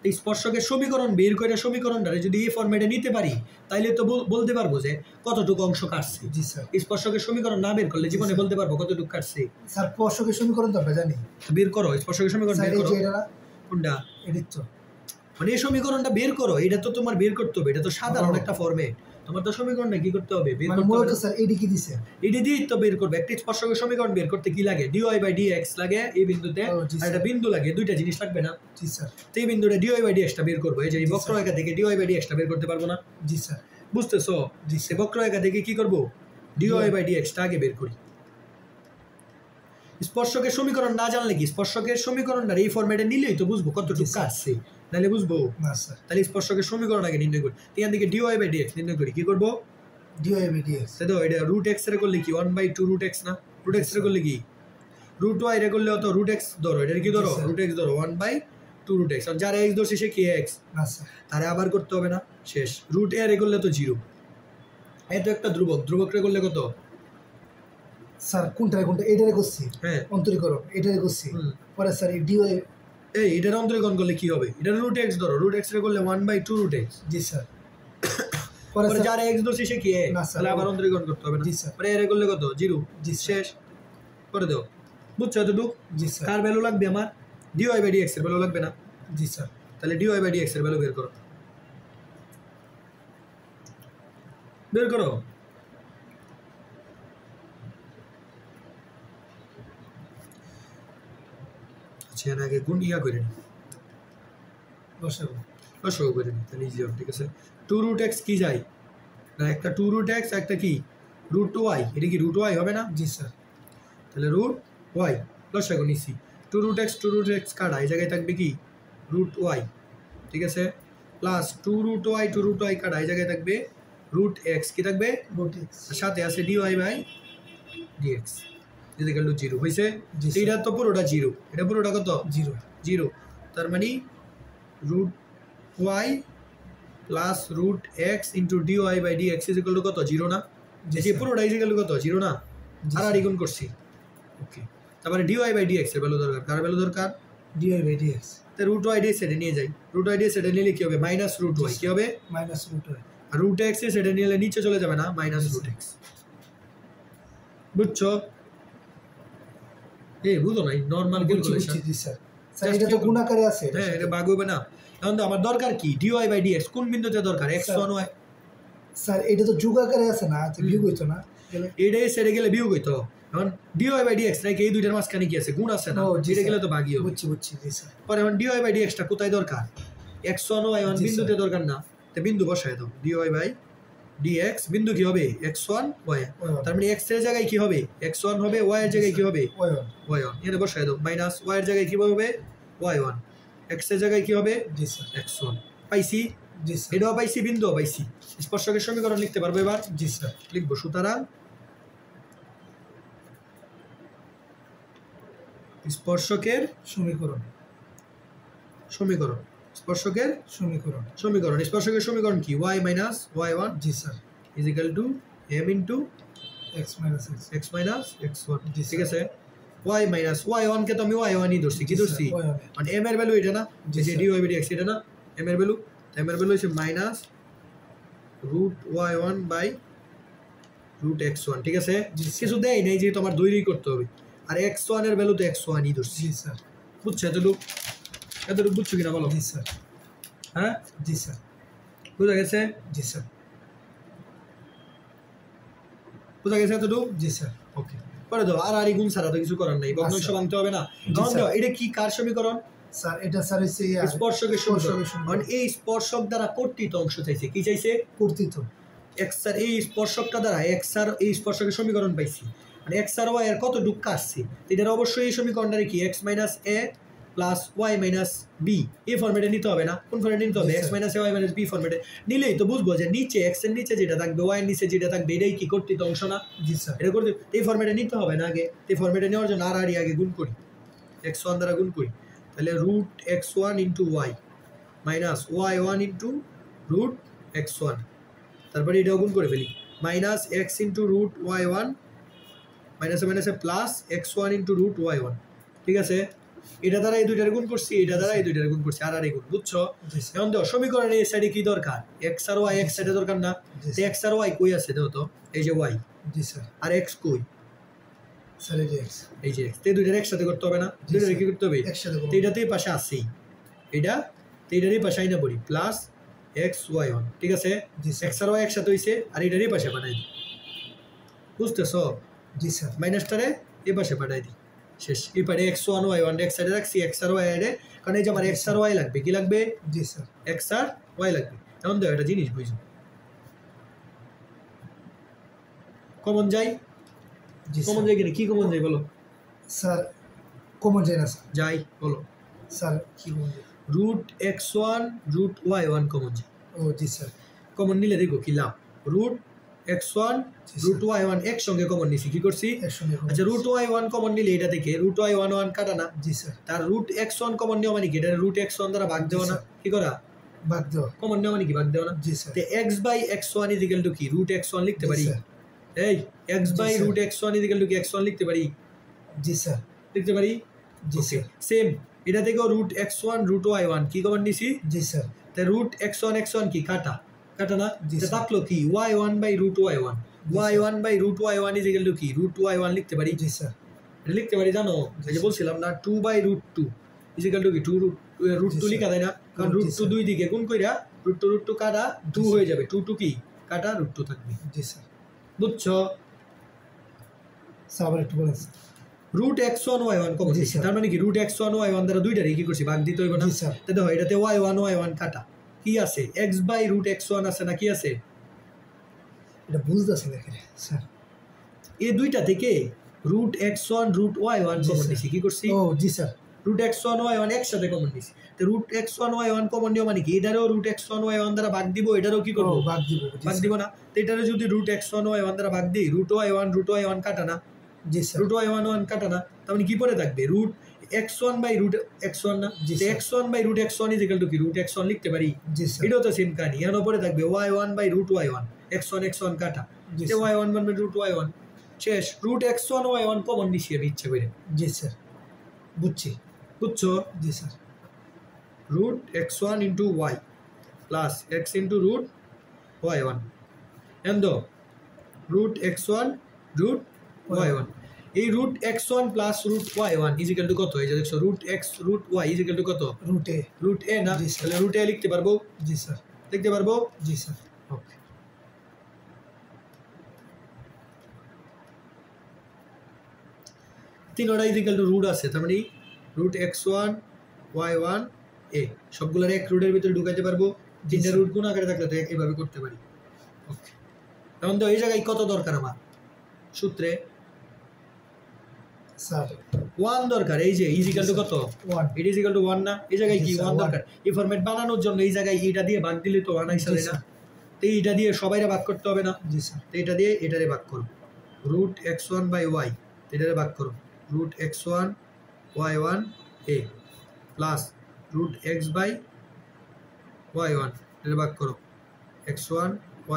এই স্পর্শকের সমীকরণ বের করে সমীকরণটা যদি এই ফরম্যাটে নিতে পারি তাইলে তো বলতে পারবো যে কতটুকু অংশ কাটছে। জি স্যার। স্পর্শকের সমীকরণ না বের করলে জীবনে বলতে পারবো কতটুকু কাটছে। স্যার স্পর্শকের সমীকরণ তো আমরা জানি, বের করো স্পর্শকের সমীকরণ বের করো। কোনটা? এটাই তো, মানে এই সমীকরণটা বের করো, এটা তো তোমার বের করতে হবে, এটা তো সাধারণ একটা ফরম্যাট। তোমার তো সমীকরণটা কি করতে হবে? বের করতে হবে। স্যার এইটা কি দিছে, এইটা দিয়ে তো বের করবে। একটা স্পর্শকের সমীকরণ বের করতে কি লাগে? dy বাই dx লাগে এই বিন্দুতে, আর একটা বিন্দু লাগে, দুইটা জিনিস লাগবে না? জি স্যার। তো এই বিন্দুটা dy বাই dx টা বের করবো। এই যে এই বক্ররেখা থেকে dy বাই dx টা বের করতে পারবো না? জি স্যার। বুঝতেছো? জি স্যার। বক্ররেখা থেকে কি করব? dy বাই dx টা আগে বের করি। স্পর্শকের সমীকরণ না জানলে কি, স্পর্শকের সমীকরণটা এই ফরম্যাটে নিলেই তো বুঝবো কতটুকু কাটছে, নাহলে বুঝবো না স্যার। তাহলে স্পর্শকের সমীকরণ আগে নির্ণয় করি, এখান থেকে dy বাই dx নির্ণয় করি। কি করবো? dy by dx। তাই তো, এটা রুট এক্স এর করলে কি 1/2 রুট এক্স না? রুট এক্স এর করলে কি রুট ওয়াই এর করলে অত রুট এক্স ধরো, এটা কি ধরো রুট এক্স ধরো 1/2 রুট এক্স। আর যারা এক্স ধরছে সে কি এক্স, আচ্ছা তারে আবার করতে হবে না, শেষ। রুট এর করলে তো 0। এত একটা ধ্রুবক, ধ্রুবক রে করলে কত স্যার? কোনটা এটারে করছি, হ্যাঁ অন্তরীকরণ এটারে করছি। পরে স্যার এই dy এই এটার অন্তরীকরণ করলে কি হবে? এটা রুট এক্স ধরো, রুট এক্স এর করলে 1/2 রুট এক্স। জি স্যার। পরে যারা এক্স ধরছে সে কি এক্স, তাহলে আবার অন্তরীকরণ করতে হবে না? জি স্যার। পরে এর করলে কত 0। জি শেষ করে দাও। বুঝছো এতটুকু? জি স্যার। কার ভ্যালু লাগবে আমার? dy বাই dx এর ভ্যালু লাগবে না? জি স্যার। তাহলে dy বাই dx এর ভ্যালু বের করো, বের করো। আচ্ছা আগে গুণ ইয়া করে নি, লসাগু করে নি, তাহলে ইজি হবে। ঠিক আছে, 2 রুট এক্স কি যায় না, একটা 2 রুট এক্স, একটা কি রুট ওয়াই। এটা কি রুট ওয়াই হবে না? জি স্যার। তাহলে রুট ওয়াই লসাগু নিছি। 2 রুট এক্স কাটা, এই জায়গায় থাকবে কি রুট ওয়াই। ঠিক আছে, প্লাস 2 রুট ওয়াই কাটা, এই জায়গায় থাকবে রুট এক্স। কি থাকবে? Root x. সাথে আছে dy by dx equal to 0 হইছে। এটা তো পুরোটা 0, এটা পুরোটা কত 0। তার মানে root y plus root x into dy by dx equal to কত 0 না? যে পুরোটা ইকুয়াল টু কত 0 না? আর গুণ করছি। ওকে, তারপরে dy বাই dx এর ভ্যালু দরকার। কার ভ্যালু দরকার? dy by dx। তো রুট ওয়াই দিয়ে সেটা নিয়ে যাই, রুট ওয়াই দিয়ে সেটা নিলে কি হবে মাইনাস রুট ওয়াই, কি হবে মাইনাস রুট ওয়াই, আর রুট এক্স এর সেটা নিলে নিচে চলে যাবে না মাইনাস রুট এক্স। বুঝছো? বুঝো নাই নরমাল ক্যালকুলেশন। জি স্যার। স্যার এটা তো গুণ আকারে আছে। হ্যাঁ এটা ভাগ হবে না। এখন তো আমার দরকার কি dy বাই dx কোন বিন্দুতে দরকার x1 y। স্যার এটা তো যোগ আকারে আছে না, আচ্ছা বিয়োগ হইতো না, এটাই সেরে গেলে বিয়োগ হইতো। এখন dy বাই dx নাকি এই দুইটার মাঝখানে কি আছে গুণ আছে না, এটা গেলে তো ভাগই হবে। বুঝছি জি স্যার। পরে এখন dy বাই dx টা কোথায় দরকার x1 y1 বিন্দুতে দরকার না, তো বিন্দু বসায় দাও dy বাই dx বিন্দু কি হবে x1 y, তার মানে x এর জায়গায় কি হবে x1 হবে, y এর জায়গায় কি হবে y1, এখানে বসায় দাও মাইনাস y এর জায়গায় কি হবে y1, x এর জায়গায় কি হবে জি স্যার x1। পাইছি? জি স্যার। এটাও পাইছি, বিন্দুও পাইছি। স্পর্শকের সমীকরণ লিখতে পারবো এবার? জি স্যার লিখবো সুতরাং স্পর্শকের সমীকরণ সমীকরণ স্পর্শকের সমীকরণ সমীকরণ স্পর্শকের সমীকরণ কি y minus y1 G sir is equal two m into x minus x minus x1। জি ঠিক আছে, y মাইনাস y1 কে তো আমি y1 ই ধরছি, কি ধরছি মানে m এর ভ্যালু এটা না, যে dy বাই dx এটা না m এর ভ্যালু, m এর ভ্যালু হচ্ছে minus root y1 by root x1। ঠিক আছে, কিছু দেয় নেই যেহেতু আমার দৈর্ঘ্য করতে হবে, আর x1 এর ভ্যালু তো x1 ই ধরছি। জি স্যার বুঝছো এতটুকু বুঝছো কিনা বলো? জি স্যার। হ্যাঁ জি স্যার বুঝা গেছে? জি স্যার বুঝা গেছে এতটুকু? জি স্যার। ওকে, পরে দাও আর গুণ ছাড়া তো কিছু করার নাই, ভগ্নাংশ ভাঙতে হবে না। কারণ দাও এটা কি কার সমীকরণ স্যার? এটা স্যার হচ্ছে স্পর্শকের সমীকরণ। কারণ এই স্পর্শক দ্বারা কর্তৃত অংশ চাইছে, কি চাইছে কর্তৃত x আর এই স্পর্শকটা দ্বারা x আর এই স্পর্শকের সমীকরণ পাইছি, মানে x আর y এর কত ডুক আসছে, এটার অবশ্যই এই সমীকরণটারে কি x minus a plus y minus b এই ফরম্যাটে নিতে হবে না? কোন ফরম্যাটে নিতে হবে? x minus a y minus b ফরম্যাটে নিলেই তো বুঝবো যে নিচে x এর নিচে যেটা থাকবে y এর নিচে যেটা থাকবে এটাই কি কর্তৃত অংশ না? জি স্যার। এটা করতে এই ফরম্যাটে নিতে হবে না আগে, এই ফরম্যাটে নেওয়ার জন্য আর আগে গুণ করি, x1 দ্বারা গুণ করি, তাহলে root x1 into y minus y1 into root x1, তারপরে এটাও গুণ করে ফেলি minus x into root y1 মাইনাসে মাইনাসে plus x1 into root y1। ঠিক আছে, এটা দ্বারা এই দুইটার গুণ করছি, এটা দ্বারা এই দুইটার গুণ করছি, আর গুণ। বুঝছো? এখন দেখো সমীকরণে এই সাইডে কি দরকার x আর y, x সাইডে দরকার না, x আর y কই আছে দেখো তো, এই যে y। জি স্যার। আর x কই? স্যার এই যে x, এই যে x, এই দুইটার একসাথে করতে হবে না? দুইটার কি করতে হবে একসাথে? এইটাতেই পাশে আছেই, এটা এইটারই পাশে আইনা পড়ি প্লাস x y1। ঠিক আছে, x আর y একসাথে হইছে, আর এটারই পাশে পাঠাই দিই। বুঝতেছো? জি স্যার। মাইনাসটারে এই পাশে পাঠাই দিই, শেষ। এই পারে x1 y1 এক সাইডে রাখছি, x আর y এর, কারণ এই যে আমার x আর y লাগবে, কি লাগবে? জি স্যার x আর y লাগবে। এখন দেখো একটা জিনিস বুঝো, কমন যাই, কমন যাই কিনা, কি কমন যাই বলো? স্যার কমন যায় না স্যার। যাই বলো স্যার কি কমন যায়? Root x1 root y1 common যায়। ও জি স্যার। কমন নিলে দেখো কি লাভ, রুট x1 রুট y1 একসঙ্গে কমন নিছি, কি করছি? আচ্ছা রুট y1 কমন নিলে এটা থেকে রুট y1 1 কাটা না? জি স্যার। তার রুট x1 কমন নেওয়া মানে কি? এটা রুট x1 দ্বারা ভাগ দেওয়া না? কি করা? ভাগ দেওয়া। কমন নেওয়া মানে কি? ভাগ দেওয়া না? জি স্যার। তো x by x1 is equal to কি? রুট x1 লিখতে পারি। এই x by root x1 is equal to কি? x1 লিখতে পারি। জি স্যার লিখতে পারি। জি স্যার। সেম এটা থেকেও রুট x1 রুট y1 কি কমন নিছি? জি স্যার। তো রুট x1 কি? কাটা কাটা না? তো থাকলো কি? y1 by root y1, y1 by root y1 is equal to কি? রুট y1 লিখতে পারি। জি স্যার। এটা লিখতে পারি জানো, এই যে বলছিলাম না 2 by root 2 is equal to কি? রুট 2 লিখা যায় না? কারণ রুট 2 দুই দিকে গুণ কইরা রুট 2 কাটা 2 হয়ে যাবে, 2 কি কাটা রুট 2 থাকবে। জি স্যার। বুঝছো? স্যার আবার একটু বলেন। রুট x1 y1 কমন নিছি, তার মানে কি রুট x1 y1 দ্বারা দুইটারই কি করছি? ভাগ দিতে হইব না? তো দেখো এটাতে y1 কাটা কি আছে? x বাই রুট x1 আছে না? কি আছে? এটা বুঝতেছি না স্যার। এই দুইটা থেকে root x1 root y1 common নিছি, কি করছি? ও জি স্যার। রুট x1 y1 একসাথে কমন নিছি, তো রুট x1 y1 কমন নিও মানে কি? এটারও রুট x1 y1 দ্বারা ভাগ দিব, এটারও কি করব? ভাগ দিব। ভাগ দিব না? তো এটারও যদি রুট x1 y1 দ্বারা ভাগ দিই, রুট y1 কাটা না? জি স্যার। রুট y1 কাটা না, তার মানে কি পড়ে থাকবে? Root x1 by root x1 না? x1 by root x1 is equal to কি? রুট x1 লিখতে পারি। জি স্যার। এটাও তো সেম কাহিনী, এখানে পড়ে থাকবে y1 by root y1, x1 কাটা, যে y1 বাই রুট y1 শেষ। রুট x1 y1 কমন নিছি আমি ইচ্ছা করে। জি স্যার বুঝছি। বুঝছো? জি sir. Root x1 into Y plus X into root y1 and root x1 root y1 এই root x1 plus root y1 is equal to কত? এই যে দেখছো root x root y is equal to কত? Root a না? তাহলে root a লিখতে পারবো? জি স্যার। লিখতে পারবো? জি স্যার। ওকে, তিনটা ইজ ইকুয়াল টু রুট আছে, তার মানে রুট x1 y1 a সবগুলোর এক রুটের ভিতরে ঢুকাইতে পারবো। তিনটা রুট কোন আকারে থাকলে তো এইভাবে করতে পারি। ওকে, এখন তো এই জায়গায় কত দরকার আমার সূত্রে? স্যার 1 দরকার। এই যে ইজ ইকুয়াল টু কত? 1 ইট ইজ ইকুয়াল টু 1 না? এই জায়গায় কি 1 দরকার? এই ফরম্যাট বানানোর জন্য এই জায়গায় এটা দিয়ে ভাগ দিলে তো 1 আইসালে না? তো এইটা দিয়ে সবাইরে ভাগ করতে হবে না? জি স্যার। তো এটা দিয়ে এটারে ভাগ করো, রুট x1 বাই y এটারে ভাগ করো, root x1 y1 a plus root x by y1 এটারে ভাগ করো, x1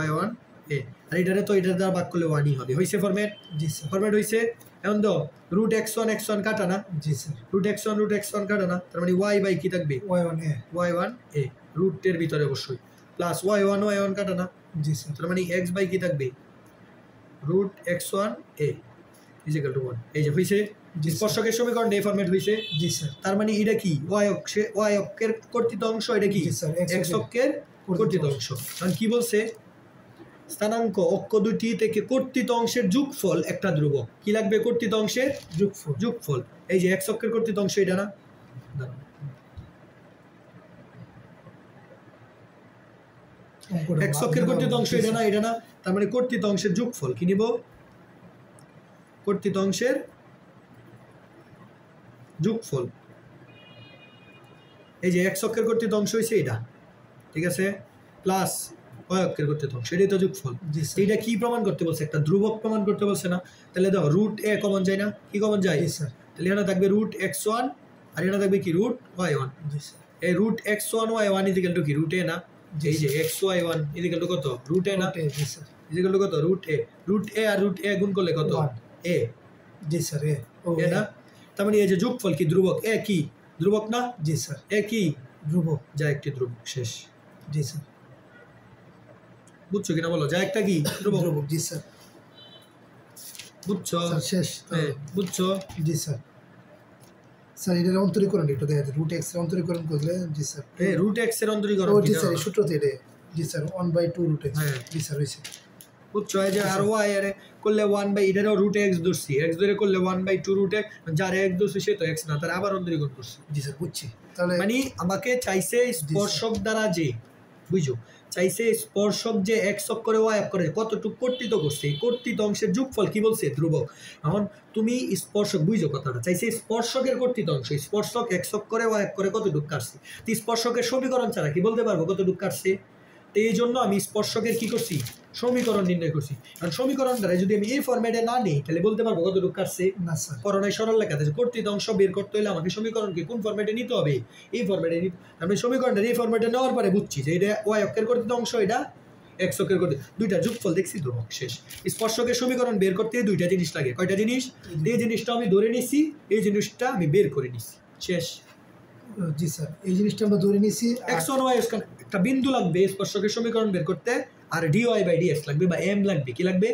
y1 a আর এটারে তো এটার দ্বারা ভাগ করলে 1ই হবে। হইছে ফরম্যাট? জি স্যার। ফরম্যাট হইছে। এখন তো রুট x1 কাটা না? জি স্যার। রুট x1 কাটা না? তার মানে y বাই কি থাকবে? y1 a রুটের ভিতরে অবশ্যই প্লাস y1 কাটা না? জি স্যার। তার মানে x বাই কি থাকবে? Root x1 a is equal to 1। এই যে হইছে স্পর্শকের সমীকরণ এই ফরম্যাট হইছে। জি স্যার। তার মানে এটা কি y অক্ষের কর্তৃত অংশ, এটা কি x অক্ষের কর্তৃত অংশ। কারণ কি বলছে? স্থানাঙ্ক অক্ষ দুটি থেকে কর্তৃত অংশের যোগফল একটা ধ্রুবক। কি লাগবে? কর্তৃত অংশের যোগফল। এই যে x অক্ষের কর্তৃত অংশ এটা না? x অক্ষের কর্তৃত অংশ এটা না? এটা না? তার মানে কর্তৃত অংশের যোগফল কি নিব? কর্তৃত অংশের যোগফল। এই যে x অক্ষের কর্তৃত অংশ হইছে এটা, ঠিক আছে, প্লাস y অক্ষের কর্তৃত অংশ, এটাই তো যোগফল। এইটা কি প্রমাণ করতে বলছে? একটা ধ্রুবক প্রমাণ করতে বলছে না? তাহলে দাও রুট a কমন যায় না? কি কমন যায়? তাহলে এখানে থাকবে রুট x1 আর এখানে থাকবে কি রুট y1। এই root x1 y1 is equal to কি? রুট a না? এই যে x y1 is equal to কত? রুট a না? ইজ ইকুয়াল টু কত? Root a। রুট a আর রুট a গুণ করলে কত? a। G sir. এ না? তার মানে এই যে যোগফল কি ধ্রুবক? এ কি ধ্রুবক না? জি স্যার। এ কি ধ্রুবক? যা একটি ধ্রুবক। শেষ। জি স্যার। বুঝছো কিনা বলো? যা একটা কি ধ্রুবক। জি স্যার। বুঝছো? শেষ। বুঝছো? জি স্যার। স্যার এটার অন্তরীকরণ একটু দেখা যায়, রুট x এর অন্তরীকরণ করলে। জি স্যার। রুট x এর অন্তরীকরণ জি স্যার, সূত্রতে এটা। জি স্যার 1/2 রুট x। জি স্যার হইছে। বুঝছো? এই যে আর y এর করলে 1/, এটারও রুট x ধরছি, x ধরে করলে 1/2 রুট x, যার x ধরছি সে তো x না, তার আবার অন্তরীকরণ করছি। জি স্যার বুঝছি। তাহলে মানে আমাকে চাইছে স্পর্শক দ্বারা যে, বুঝছো, চাইছে স্পর্শক যে x অক্ষরে y অক্ষরে কতটুকু কর্তৃত করছে, এই কর্তৃত অংশের যোগফল কি বলছে? ধ্রুবক। এখন তুমি স্পর্শক বুঝছো কথাটা, চাইছে স্পর্শকের কর্তৃত অংশ, স্পর্শক x অক্ষরে y অক্ষরে কতটুকু কাটছে। তো স্পর্শকের সমীকরণ ছাড়া কি বলতে পারবো কতটুকু কাটছে? তো এই জন্য আমি স্পর্শকের কি করছি? সমীকরণ নির্ণয় করছি। কারণ সমীকরণ দ্বারা যদি আমি এই ফরম্যাটে না নিই তাহলে বলতে পারবো কতটুকু কাটছে না। স্যার করোনায় সরল লেখাতে কর্তৃত অংশ বের করতে হলে আমাকে সমীকরণকে কোন ফরম্যাটে নিতে হবে? এই ফরম্যাটে নিতে। আমি সমীকরণটা এই ফরম্যাটে নেওয়ার পরে বুঝছি যে এটা y অক্ষের কর্তৃত অংশ, এটা x অক্ষের কর্তৃত, দুইটা যোগফল দেখছি, ধ্রুবক। শেষ। স্পর্শকের সমীকরণ বের করতে দুইটা জিনিস লাগে। কয়টা জিনিস? এই জিনিসটা আমি ধরে নিছি, এই জিনিসটা আমি বের করে নিছি। শেষ। জি স্যার, এই জিনিসটা আমরা ধরে নিছি। x1 y একটা বিন্দু লাগবে স্পর্শকের সমীকরণ বের করতে, আর dy বাই dx লাগবে বা m লাগবে। কি লাগবে?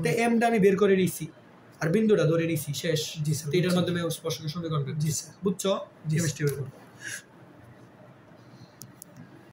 তো mটা আমি বের করে নিছি আর বিন্দুটা ধরে নিছি। শেষ। জি স্যার। এটার মাধ্যমে স্পর্শকের সমীকরণ বের। জি স্যার। বুঝছো? কেমিস্ট্রি বের করো।